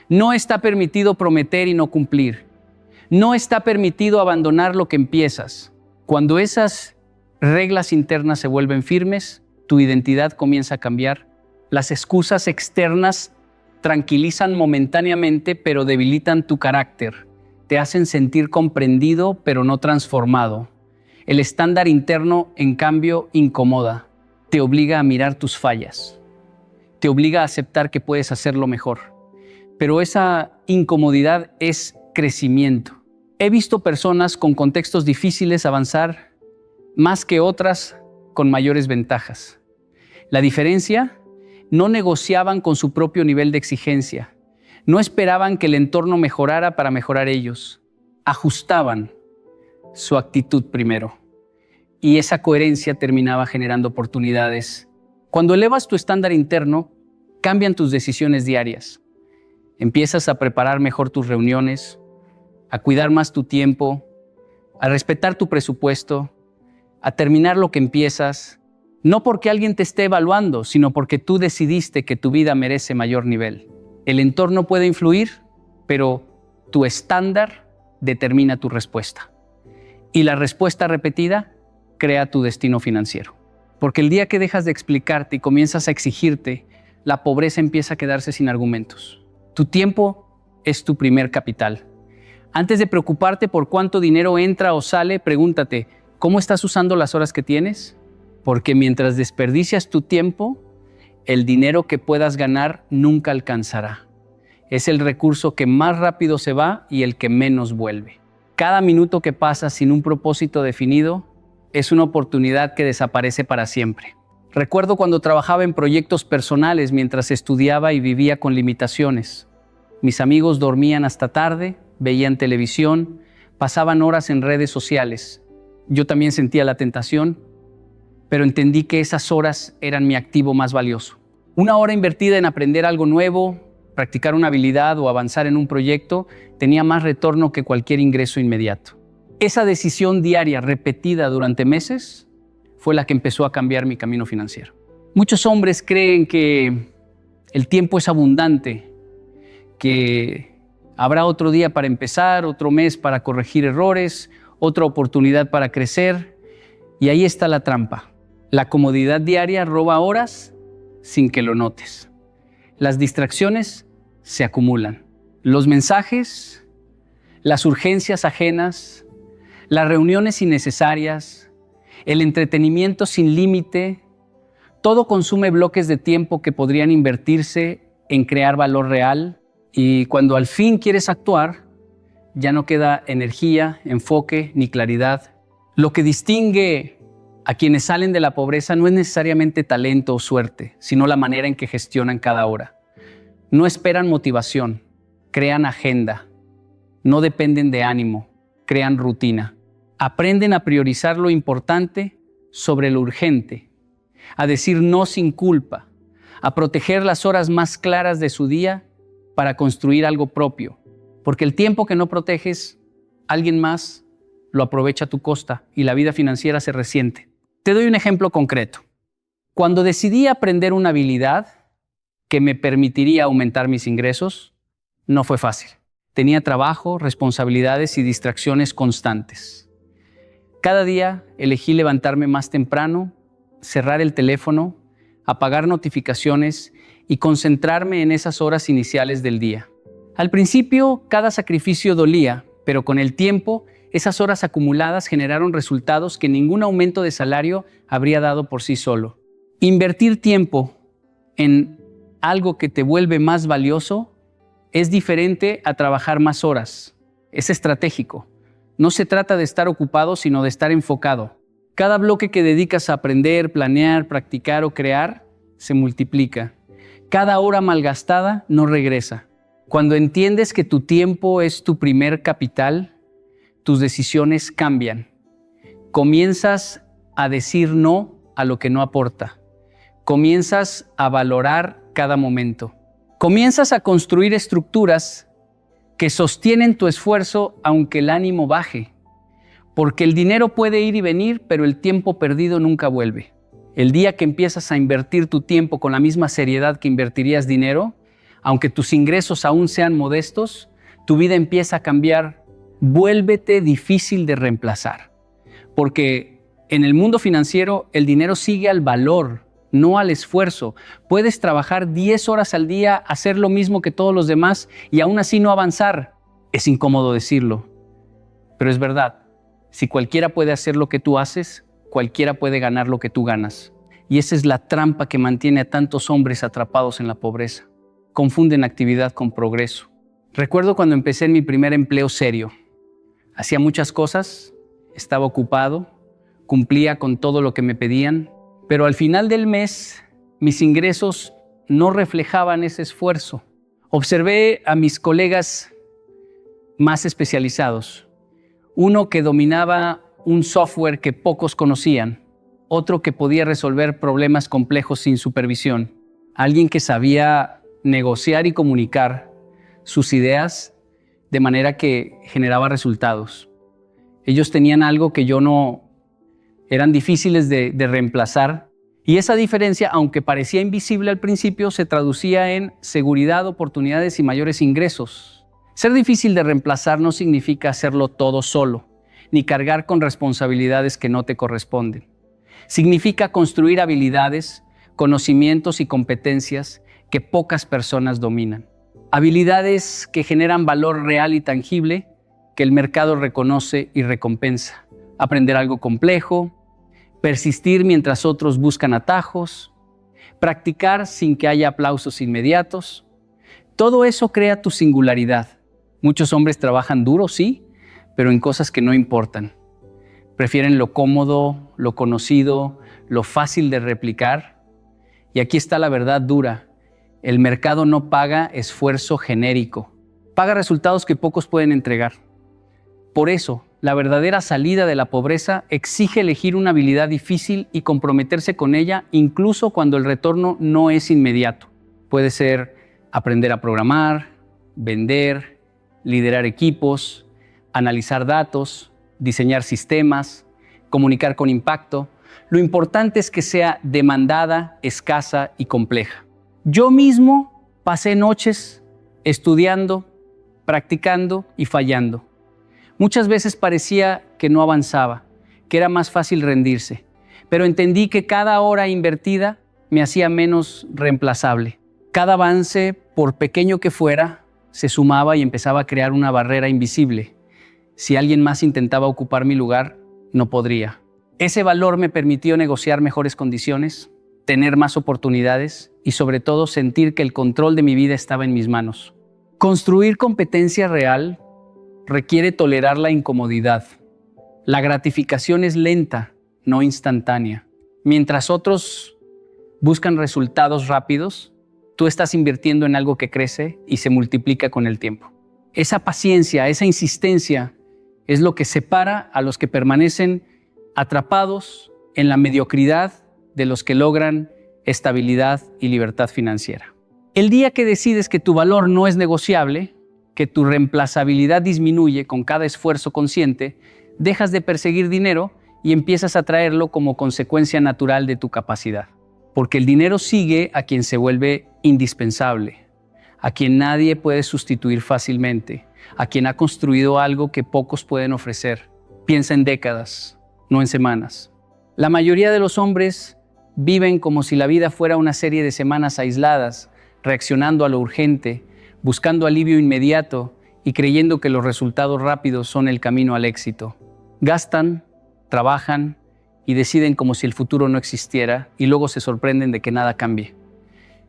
No está permitido prometer y no cumplir. No está permitido abandonar lo que empiezas. Cuando esas reglas internas se vuelven firmes, tu identidad comienza a cambiar. Las excusas externas tranquilizan momentáneamente, pero debilitan tu carácter. Te hacen sentir comprendido, pero no transformado. El estándar interno, en cambio, incomoda. Te obliga a mirar tus fallas. Te obliga a aceptar que puedes hacerlo mejor. Pero esa incomodidad es crecimiento. He visto personas con contextos difíciles avanzar más que otras con mayores ventajas. La diferencia, no negociaban con su propio nivel de exigencia. No esperaban que el entorno mejorara para mejorar ellos. Ajustaban su actitud primero. Y esa coherencia terminaba generando oportunidades. Cuando elevas tu estándar interno, cambian tus decisiones diarias. Empiezas a preparar mejor tus reuniones, a cuidar más tu tiempo, a respetar tu presupuesto, a terminar lo que empiezas, no porque alguien te esté evaluando, sino porque tú decidiste que tu vida merece mayor nivel. El entorno puede influir, pero tu estándar determina tu respuesta. Y la respuesta repetida crea tu destino financiero. Porque el día que dejas de explicarte y comienzas a exigirte, la pobreza empieza a quedarse sin argumentos. Tu tiempo es tu primer capital. Antes de preocuparte por cuánto dinero entra o sale, pregúntate, ¿cómo estás usando las horas que tienes? Porque mientras desperdicias tu tiempo, el dinero que puedas ganar nunca alcanzará. Es el recurso que más rápido se va y el que menos vuelve. Cada minuto que pasa sin un propósito definido es una oportunidad que desaparece para siempre. Recuerdo cuando trabajaba en proyectos personales mientras estudiaba y vivía con limitaciones. Mis amigos dormían hasta tarde, veían televisión, pasaban horas en redes sociales. Yo también sentía la tentación, pero entendí que esas horas eran mi activo más valioso. Una hora invertida en aprender algo nuevo, practicar una habilidad o avanzar en un proyecto tenía más retorno que cualquier ingreso inmediato. Esa decisión diaria repetida durante meses fue la que empezó a cambiar mi camino financiero. Muchos hombres creen que el tiempo es abundante, que habrá otro día para empezar, otro mes para corregir errores, otra oportunidad para crecer. Y ahí está la trampa. La comodidad diaria roba horas sin que lo notes. Las distracciones se acumulan. Los mensajes, las urgencias ajenas, las reuniones innecesarias, el entretenimiento sin límite, todo consume bloques de tiempo que podrían invertirse en crear valor real, y cuando al fin quieres actuar, ya no queda energía, enfoque ni claridad. Lo que distingue a quienes salen de la pobreza no es necesariamente talento o suerte, sino la manera en que gestionan cada hora. No esperan motivación, crean agenda, no dependen de ánimo, crean rutina. Aprenden a priorizar lo importante sobre lo urgente, a decir no sin culpa, a proteger las horas más claras de su día para construir algo propio. Porque el tiempo que no proteges, alguien más lo aprovecha a tu costa y la vida financiera se resiente. Te doy un ejemplo concreto. Cuando decidí aprender una habilidad que me permitiría aumentar mis ingresos, no fue fácil. Tenía trabajo, responsabilidades y distracciones constantes. Cada día elegí levantarme más temprano, cerrar el teléfono, apagar notificaciones y concentrarme en esas horas iniciales del día. Al principio, cada sacrificio dolía, pero con el tiempo, esas horas acumuladas generaron resultados que ningún aumento de salario habría dado por sí solo. Invertir tiempo en algo que te vuelve más valioso es diferente a trabajar más horas. Es estratégico. No se trata de estar ocupado, sino de estar enfocado. Cada bloque que dedicas a aprender, planear, practicar o crear se multiplica. Cada hora malgastada no regresa. Cuando entiendes que tu tiempo es tu primer capital, tus decisiones cambian. Comienzas a decir no a lo que no aporta. Comienzas a valorar cada momento. Comienzas a construir estructuras que sostienen tu esfuerzo aunque el ánimo baje. Porque el dinero puede ir y venir, pero el tiempo perdido nunca vuelve. El día que empiezas a invertir tu tiempo con la misma seriedad que invertirías dinero, aunque tus ingresos aún sean modestos, tu vida empieza a cambiar. Vuélvete difícil de reemplazar. Porque en el mundo financiero el dinero sigue al valor, no al esfuerzo. Puedes trabajar 10 horas al día, hacer lo mismo que todos los demás y aún así no avanzar. Es incómodo decirlo, pero es verdad. Si cualquiera puede hacer lo que tú haces, cualquiera puede ganar lo que tú ganas. Y esa es la trampa que mantiene a tantos hombres atrapados en la pobreza. Confunden actividad con progreso. Recuerdo cuando empecé en mi primer empleo serio. Hacía muchas cosas, estaba ocupado, cumplía con todo lo que me pedían, pero al final del mes mis ingresos no reflejaban ese esfuerzo. Observé a mis colegas más especializados. Uno que dominaba un software que pocos conocían, otro que podía resolver problemas complejos sin supervisión, alguien que sabía negociar y comunicar sus ideas de manera que generaba resultados. Ellos tenían algo que yo no, eran difíciles de reemplazar, y esa diferencia, aunque parecía invisible al principio, se traducía en seguridad, oportunidades y mayores ingresos. Ser difícil de reemplazar no significa hacerlo todo solo, ni cargar con responsabilidades que no te corresponden. Significa construir habilidades, conocimientos y competencias que pocas personas dominan. Habilidades que generan valor real y tangible que el mercado reconoce y recompensa. Aprender algo complejo, persistir mientras otros buscan atajos, practicar sin que haya aplausos inmediatos. Todo eso crea tu singularidad. Muchos hombres trabajan duro, sí, pero en cosas que no importan. Prefieren lo cómodo, lo conocido, lo fácil de replicar. Y aquí está la verdad dura. El mercado no paga esfuerzo genérico. Paga resultados que pocos pueden entregar. Por eso, la verdadera salida de la pobreza exige elegir una habilidad difícil y comprometerse con ella incluso cuando el retorno no es inmediato. Puede ser aprender a programar, vender, liderar equipos, analizar datos, diseñar sistemas, comunicar con impacto. Lo importante es que sea demandada, escasa y compleja. Yo mismo pasé noches estudiando, practicando y fallando. Muchas veces parecía que no avanzaba, que era más fácil rendirse, pero entendí que cada hora invertida me hacía menos reemplazable. Cada avance, por pequeño que fuera, se sumaba y empezaba a crear una barrera invisible. Si alguien más intentaba ocupar mi lugar, no podría. Ese valor me permitió negociar mejores condiciones, tener más oportunidades y sobre todo sentir que el control de mi vida estaba en mis manos. Construir competencia real requiere tolerar la incomodidad. La gratificación es lenta, no instantánea. Mientras otros buscan resultados rápidos, tú estás invirtiendo en algo que crece y se multiplica con el tiempo. Esa paciencia, esa insistencia es lo que separa a los que permanecen atrapados en la mediocridad de los que logran estabilidad y libertad financiera. El día que decides que tu valor no es negociable, que tu reemplazabilidad disminuye con cada esfuerzo consciente, dejas de perseguir dinero y empiezas a traerlo como consecuencia natural de tu capacidad. Porque el dinero sigue a quien se vuelve indispensable, a quien nadie puede sustituir fácilmente, a quien ha construido algo que pocos pueden ofrecer. Piensa en décadas, no en semanas. La mayoría de los hombres viven como si la vida fuera una serie de semanas aisladas, reaccionando a lo urgente, buscando alivio inmediato y creyendo que los resultados rápidos son el camino al éxito. Gastan, trabajan y deciden como si el futuro no existiera y luego se sorprenden de que nada cambie.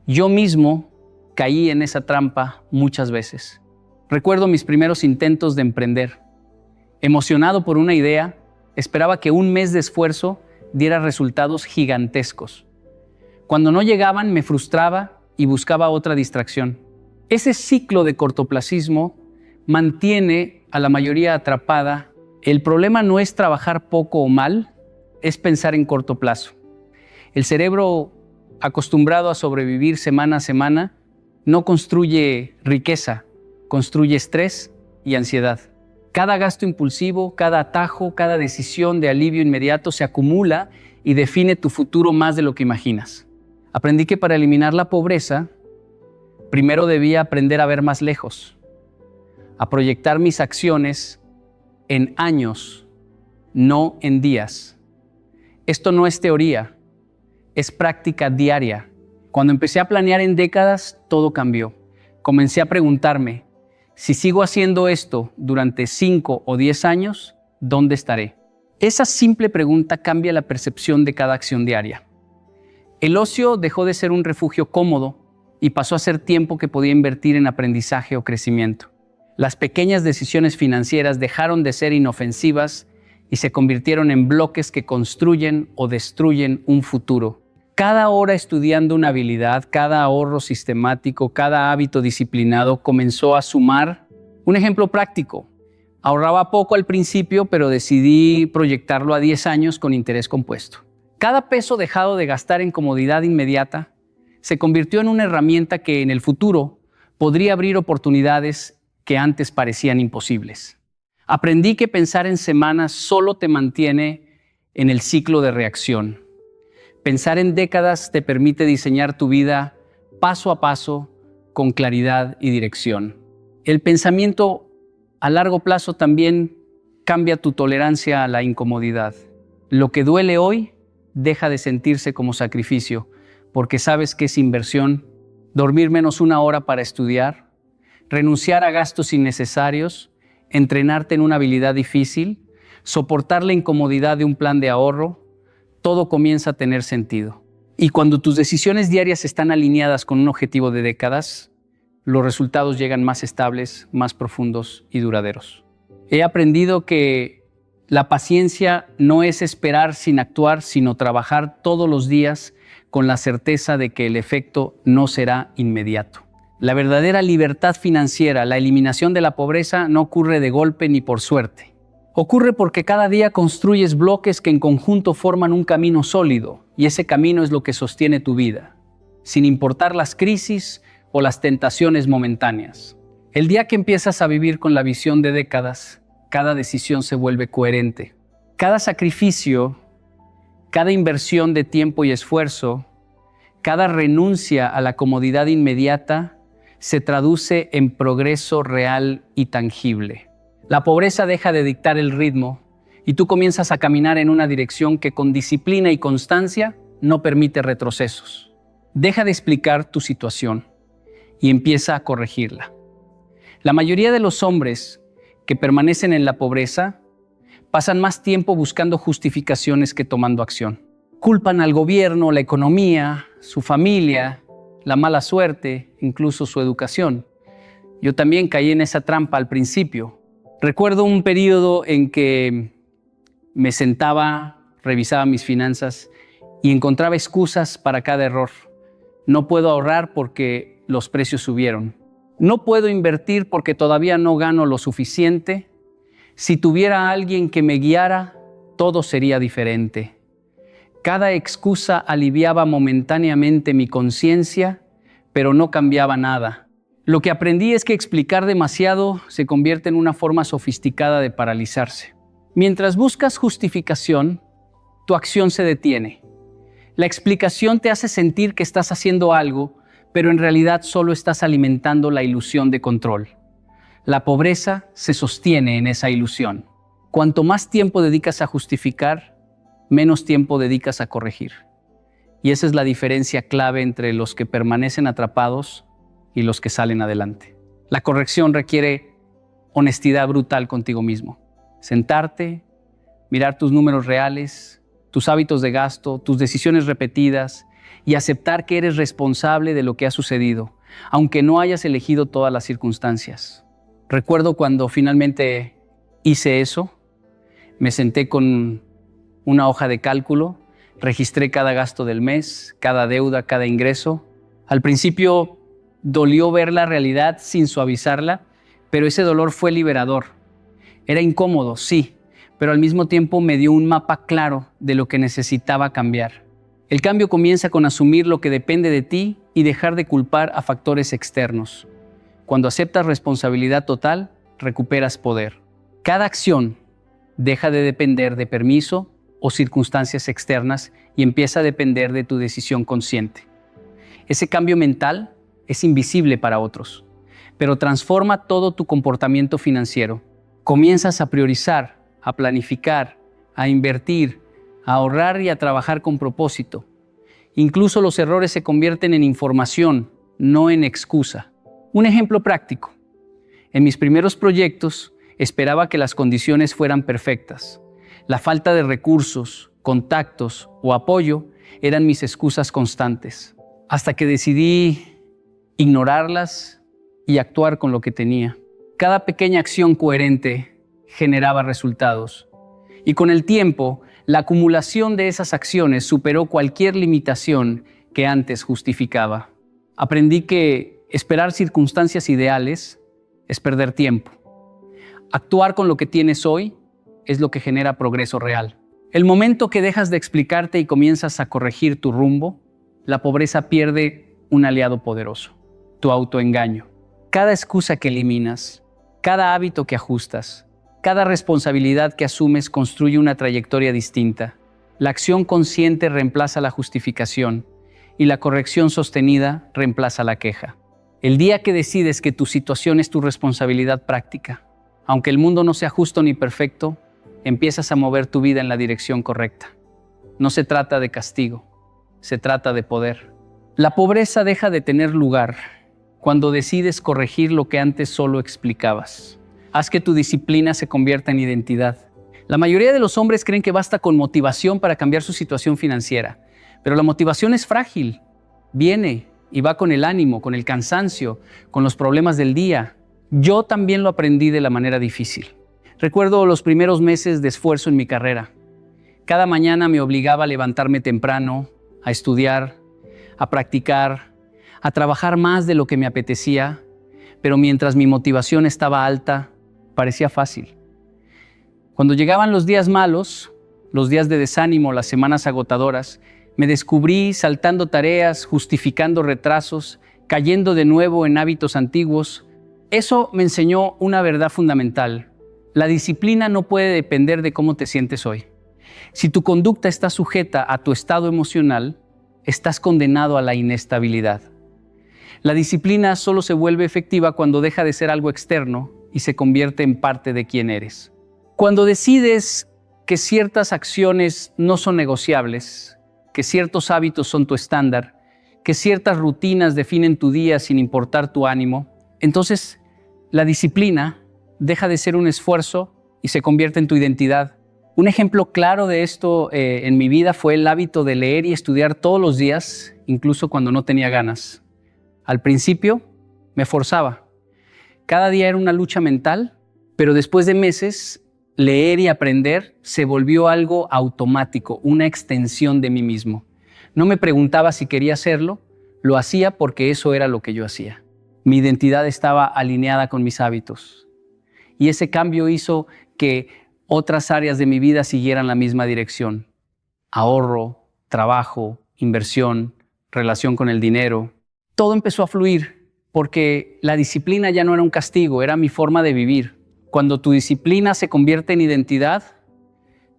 Yo mismo caí en esa trampa muchas veces. Recuerdo mis primeros intentos de emprender. Emocionado por una idea, esperaba que un mes de esfuerzo diera resultados gigantescos. Cuando no llegaban, me frustraba y buscaba otra distracción. Ese ciclo de cortoplacismo mantiene a la mayoría atrapada. El problema no es trabajar poco o mal, es pensar en corto plazo. El cerebro, acostumbrado a sobrevivir semana a semana, no construye riqueza, construye estrés y ansiedad. Cada gasto impulsivo, cada atajo, cada decisión de alivio inmediato se acumula y define tu futuro más de lo que imaginas. Aprendí que para eliminar la pobreza, primero debía aprender a ver más lejos, a proyectar mis acciones en años, no en días. Esto no es teoría, es práctica diaria. Cuando empecé a planear en décadas, todo cambió. Comencé a preguntarme, si sigo haciendo esto durante 5 o 10 años, ¿dónde estaré? Esa simple pregunta cambia la percepción de cada acción diaria. El ocio dejó de ser un refugio cómodo y pasó a ser tiempo que podía invertir en aprendizaje o crecimiento. Las pequeñas decisiones financieras dejaron de ser inofensivas y se convirtieron en bloques que construyen o destruyen un futuro. Cada hora estudiando una habilidad, cada ahorro sistemático, cada hábito disciplinado comenzó a sumar. Un ejemplo práctico. Ahorraba poco al principio, pero decidí proyectarlo a 10 años con interés compuesto. Cada peso dejado de gastar en comodidad inmediata se convirtió en una herramienta que en el futuro podría abrir oportunidades que antes parecían imposibles. Aprendí que pensar en semanas solo te mantiene en el ciclo de reacción. Pensar en décadas te permite diseñar tu vida paso a paso, con claridad y dirección. El pensamiento a largo plazo también cambia tu tolerancia a la incomodidad. Lo que duele hoy deja de sentirse como sacrificio, porque sabes que es inversión. Dormir menos 1 hora para estudiar, renunciar a gastos innecesarios, entrenarte en una habilidad difícil, soportar la incomodidad de un plan de ahorro, todo comienza a tener sentido. Y cuando tus decisiones diarias están alineadas con un objetivo de décadas, los resultados llegan más estables, más profundos y duraderos. He aprendido que la paciencia no es esperar sin actuar, sino trabajar todos los días con la certeza de que el efecto no será inmediato. La verdadera libertad financiera, la eliminación de la pobreza, no ocurre de golpe ni por suerte. Ocurre porque cada día construyes bloques que en conjunto forman un camino sólido, y ese camino es lo que sostiene tu vida, sin importar las crisis o las tentaciones momentáneas. El día que empiezas a vivir con la visión de décadas, cada decisión se vuelve coherente. Cada sacrificio, cada inversión de tiempo y esfuerzo, cada renuncia a la comodidad inmediata se traduce en progreso real y tangible. La pobreza deja de dictar el ritmo y tú comienzas a caminar en una dirección que con disciplina y constancia no permite retrocesos. Deja de explicar tu situación y empieza a corregirla. La mayoría de los hombres que permanecen en la pobreza pasan más tiempo buscando justificaciones que tomando acción. Culpan al gobierno, la economía, su familia, la mala suerte, incluso su educación. Yo también caí en esa trampa al principio. Recuerdo un periodo en que me sentaba, revisaba mis finanzas y encontraba excusas para cada error. No puedo ahorrar porque los precios subieron. No puedo invertir porque todavía no gano lo suficiente. Si tuviera alguien que me guiara, todo sería diferente. Cada excusa aliviaba momentáneamente mi conciencia, pero no cambiaba nada. Lo que aprendí es que explicar demasiado se convierte en una forma sofisticada de paralizarse. Mientras buscas justificación, tu acción se detiene. La explicación te hace sentir que estás haciendo algo, pero en realidad solo estás alimentando la ilusión de control. La pobreza se sostiene en esa ilusión. Cuanto más tiempo dedicas a justificar, menos tiempo dedicas a corregir. Y esa es la diferencia clave entre los que permanecen atrapados y los que salen adelante. La corrección requiere honestidad brutal contigo mismo. Sentarte, mirar tus números reales, tus hábitos de gasto, tus decisiones repetidas y aceptar que eres responsable de lo que ha sucedido, aunque no hayas elegido todas las circunstancias. Recuerdo cuando finalmente hice eso, me senté con una hoja de cálculo, registré cada gasto del mes, cada deuda, cada ingreso. Al principio dolió ver la realidad sin suavizarla, pero ese dolor fue liberador. Era incómodo, sí, pero al mismo tiempo me dio un mapa claro de lo que necesitaba cambiar. El cambio comienza con asumir lo que depende de ti y dejar de culpar a factores externos. Cuando aceptas responsabilidad total, recuperas poder. Cada acción deja de depender de permiso o circunstancias externas y empieza a depender de tu decisión consciente. Ese cambio mental es invisible para otros, pero transforma todo tu comportamiento financiero. Comienzas a priorizar, a planificar, a invertir, a ahorrar y a trabajar con propósito. Incluso los errores se convierten en información, no en excusa. Un ejemplo práctico. En mis primeros proyectos esperaba que las condiciones fueran perfectas. La falta de recursos, contactos o apoyo eran mis excusas constantes, hasta que decidí ignorarlas y actuar con lo que tenía. Cada pequeña acción coherente generaba resultados. Y con el tiempo, la acumulación de esas acciones superó cualquier limitación que antes justificaba. Aprendí que esperar circunstancias ideales es perder tiempo. Actuar con lo que tienes hoy es lo que genera progreso real. El momento que dejas de explicarte y comienzas a corregir tu rumbo, la pobreza pierde un aliado poderoso, tu autoengaño. Cada excusa que eliminas, cada hábito que ajustas, cada responsabilidad que asumes construye una trayectoria distinta. La acción consciente reemplaza la justificación y la corrección sostenida reemplaza la queja. El día que decides que tu situación es tu responsabilidad práctica, aunque el mundo no sea justo ni perfecto, empiezas a mover tu vida en la dirección correcta. No se trata de castigo, se trata de poder. La pobreza deja de tener lugar cuando decides corregir lo que antes solo explicabas. Haz que tu disciplina se convierta en identidad. La mayoría de los hombres creen que basta con motivación para cambiar su situación financiera, pero la motivación es frágil. Viene y va con el ánimo, con el cansancio, con los problemas del día. Yo también lo aprendí de la manera difícil. Recuerdo los primeros meses de esfuerzo en mi carrera. Cada mañana me obligaba a levantarme temprano, a estudiar, a practicar, a trabajar más de lo que me apetecía, pero mientras mi motivación estaba alta, parecía fácil. Cuando llegaban los días malos, los días de desánimo, las semanas agotadoras, me descubrí saltando tareas, justificando retrasos, cayendo de nuevo en hábitos antiguos. Eso me enseñó una verdad fundamental. La disciplina no puede depender de cómo te sientes hoy. Si tu conducta está sujeta a tu estado emocional, estás condenado a la inestabilidad. La disciplina solo se vuelve efectiva cuando deja de ser algo externo y se convierte en parte de quién eres. Cuando decides que ciertas acciones no son negociables, que ciertos hábitos son tu estándar, que ciertas rutinas definen tu día sin importar tu ánimo, entonces la disciplina deja de ser un esfuerzo y se convierte en tu identidad. Un ejemplo claro de esto en mi vida fue el hábito de leer y estudiar todos los días, incluso cuando no tenía ganas. Al principio me forzaba. Cada día era una lucha mental, pero después de meses, leer y aprender se volvió algo automático, una extensión de mí mismo. No me preguntaba si quería hacerlo, lo hacía porque eso era lo que yo hacía. Mi identidad estaba alineada con mis hábitos. Y ese cambio hizo que otras áreas de mi vida siguieran la misma dirección. Ahorro, trabajo, inversión, relación con el dinero. Todo empezó a fluir porque la disciplina ya no era un castigo, era mi forma de vivir. Cuando tu disciplina se convierte en identidad,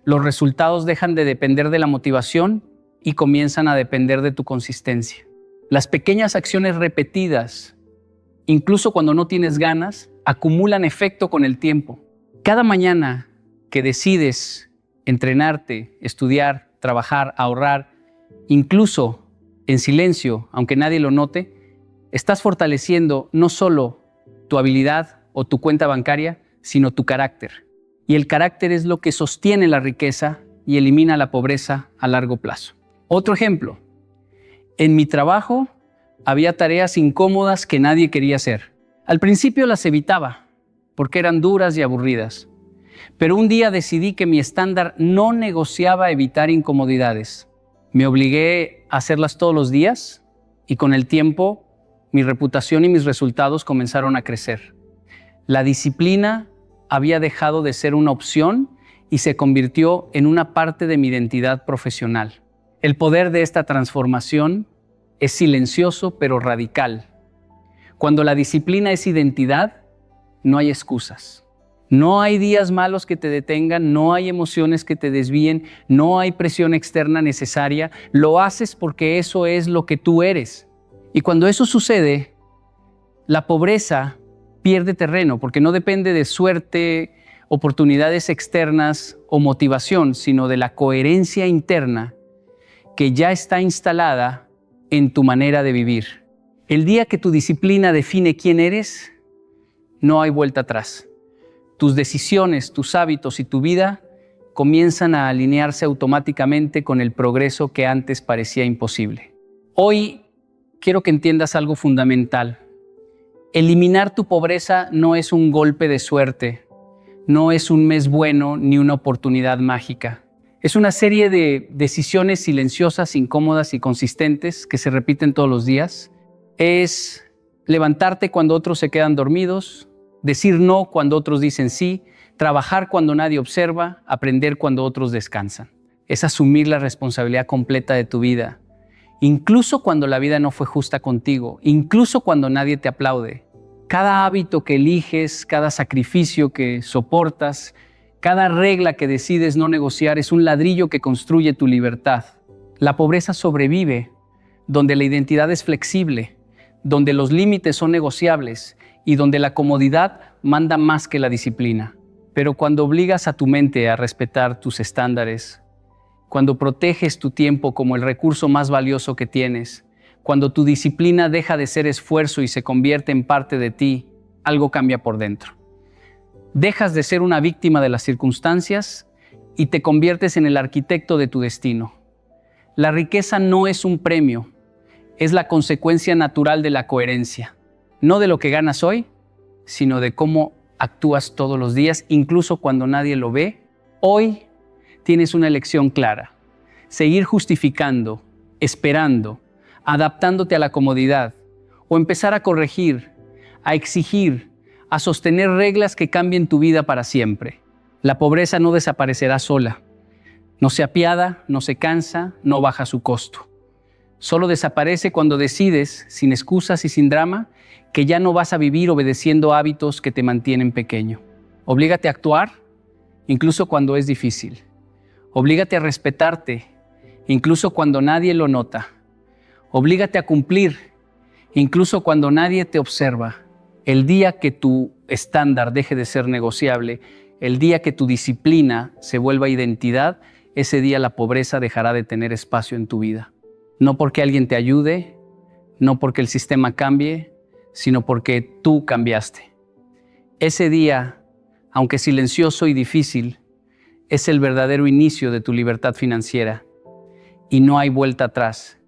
los resultados dejan de depender de la motivación y comienzan a depender de tu consistencia. Las pequeñas acciones repetidas, incluso cuando no tienes ganas, acumulan efecto con el tiempo. Cada mañana que decides entrenarte, estudiar, trabajar, ahorrar, incluso en silencio, aunque nadie lo note, estás fortaleciendo no solo tu habilidad o tu cuenta bancaria, sino tu carácter. Y el carácter es lo que sostiene la riqueza y elimina la pobreza a largo plazo. Otro ejemplo, en mi trabajo había tareas incómodas que nadie quería hacer. Al principio las evitaba porque eran duras y aburridas. Pero un día decidí que mi estándar no negociaba evitar incomodidades. Me obligué a hacerlas todos los días y con el tiempo mi reputación y mis resultados comenzaron a crecer. La disciplina había dejado de ser una opción y se convirtió en una parte de mi identidad profesional. El poder de esta transformación es silencioso pero radical. Cuando la disciplina es identidad, no hay excusas. No hay días malos que te detengan, no hay emociones que te desvíen, no hay presión externa necesaria. Lo haces porque eso es lo que tú eres. Y cuando eso sucede, la pobreza pierde terreno porque no depende de suerte, oportunidades externas o motivación, sino de la coherencia interna que ya está instalada en tu manera de vivir. El día que tu disciplina define quién eres, no hay vuelta atrás. Tus decisiones, tus hábitos y tu vida comienzan a alinearse automáticamente con el progreso que antes parecía imposible. Hoy quiero que entiendas algo fundamental. Eliminar tu pobreza no es un golpe de suerte, no es un mes bueno ni una oportunidad mágica. Es una serie de decisiones silenciosas, incómodas y consistentes que se repiten todos los días. Es levantarte cuando otros se quedan dormidos, decir no cuando otros dicen sí, trabajar cuando nadie observa, aprender cuando otros descansan. Es asumir la responsabilidad completa de tu vida, incluso cuando la vida no fue justa contigo, incluso cuando nadie te aplaude. Cada hábito que eliges, cada sacrificio que soportas, cada regla que decides no negociar es un ladrillo que construye tu libertad. La pobreza sobrevive donde la identidad es flexible, donde los límites son negociables y donde la comodidad manda más que la disciplina. Pero cuando obligas a tu mente a respetar tus estándares, cuando proteges tu tiempo como el recurso más valioso que tienes, cuando tu disciplina deja de ser esfuerzo y se convierte en parte de ti, algo cambia por dentro. Dejas de ser una víctima de las circunstancias y te conviertes en el arquitecto de tu destino. La riqueza no es un premio, es la consecuencia natural de la coherencia. No de lo que ganas hoy, sino de cómo actúas todos los días, incluso cuando nadie lo ve. Hoy tienes una elección clara. Seguir justificando, esperando, adaptándote a la comodidad, o empezar a corregir, a exigir, a sostener reglas que cambien tu vida para siempre. La pobreza no desaparecerá sola. No se apiada, no se cansa, no baja su costo. Solo desaparece cuando decides, sin excusas y sin drama, que ya no vas a vivir obedeciendo hábitos que te mantienen pequeño. Oblígate a actuar, incluso cuando es difícil. Oblígate a respetarte, incluso cuando nadie lo nota. Oblígate a cumplir, incluso cuando nadie te observa. El día que tu estándar deje de ser negociable, el día que tu disciplina se vuelva identidad, ese día la pobreza dejará de tener espacio en tu vida. No porque alguien te ayude, no porque el sistema cambie, sino porque tú cambiaste. Ese día, aunque silencioso y difícil, es el verdadero inicio de tu libertad financiera. Y no hay vuelta atrás.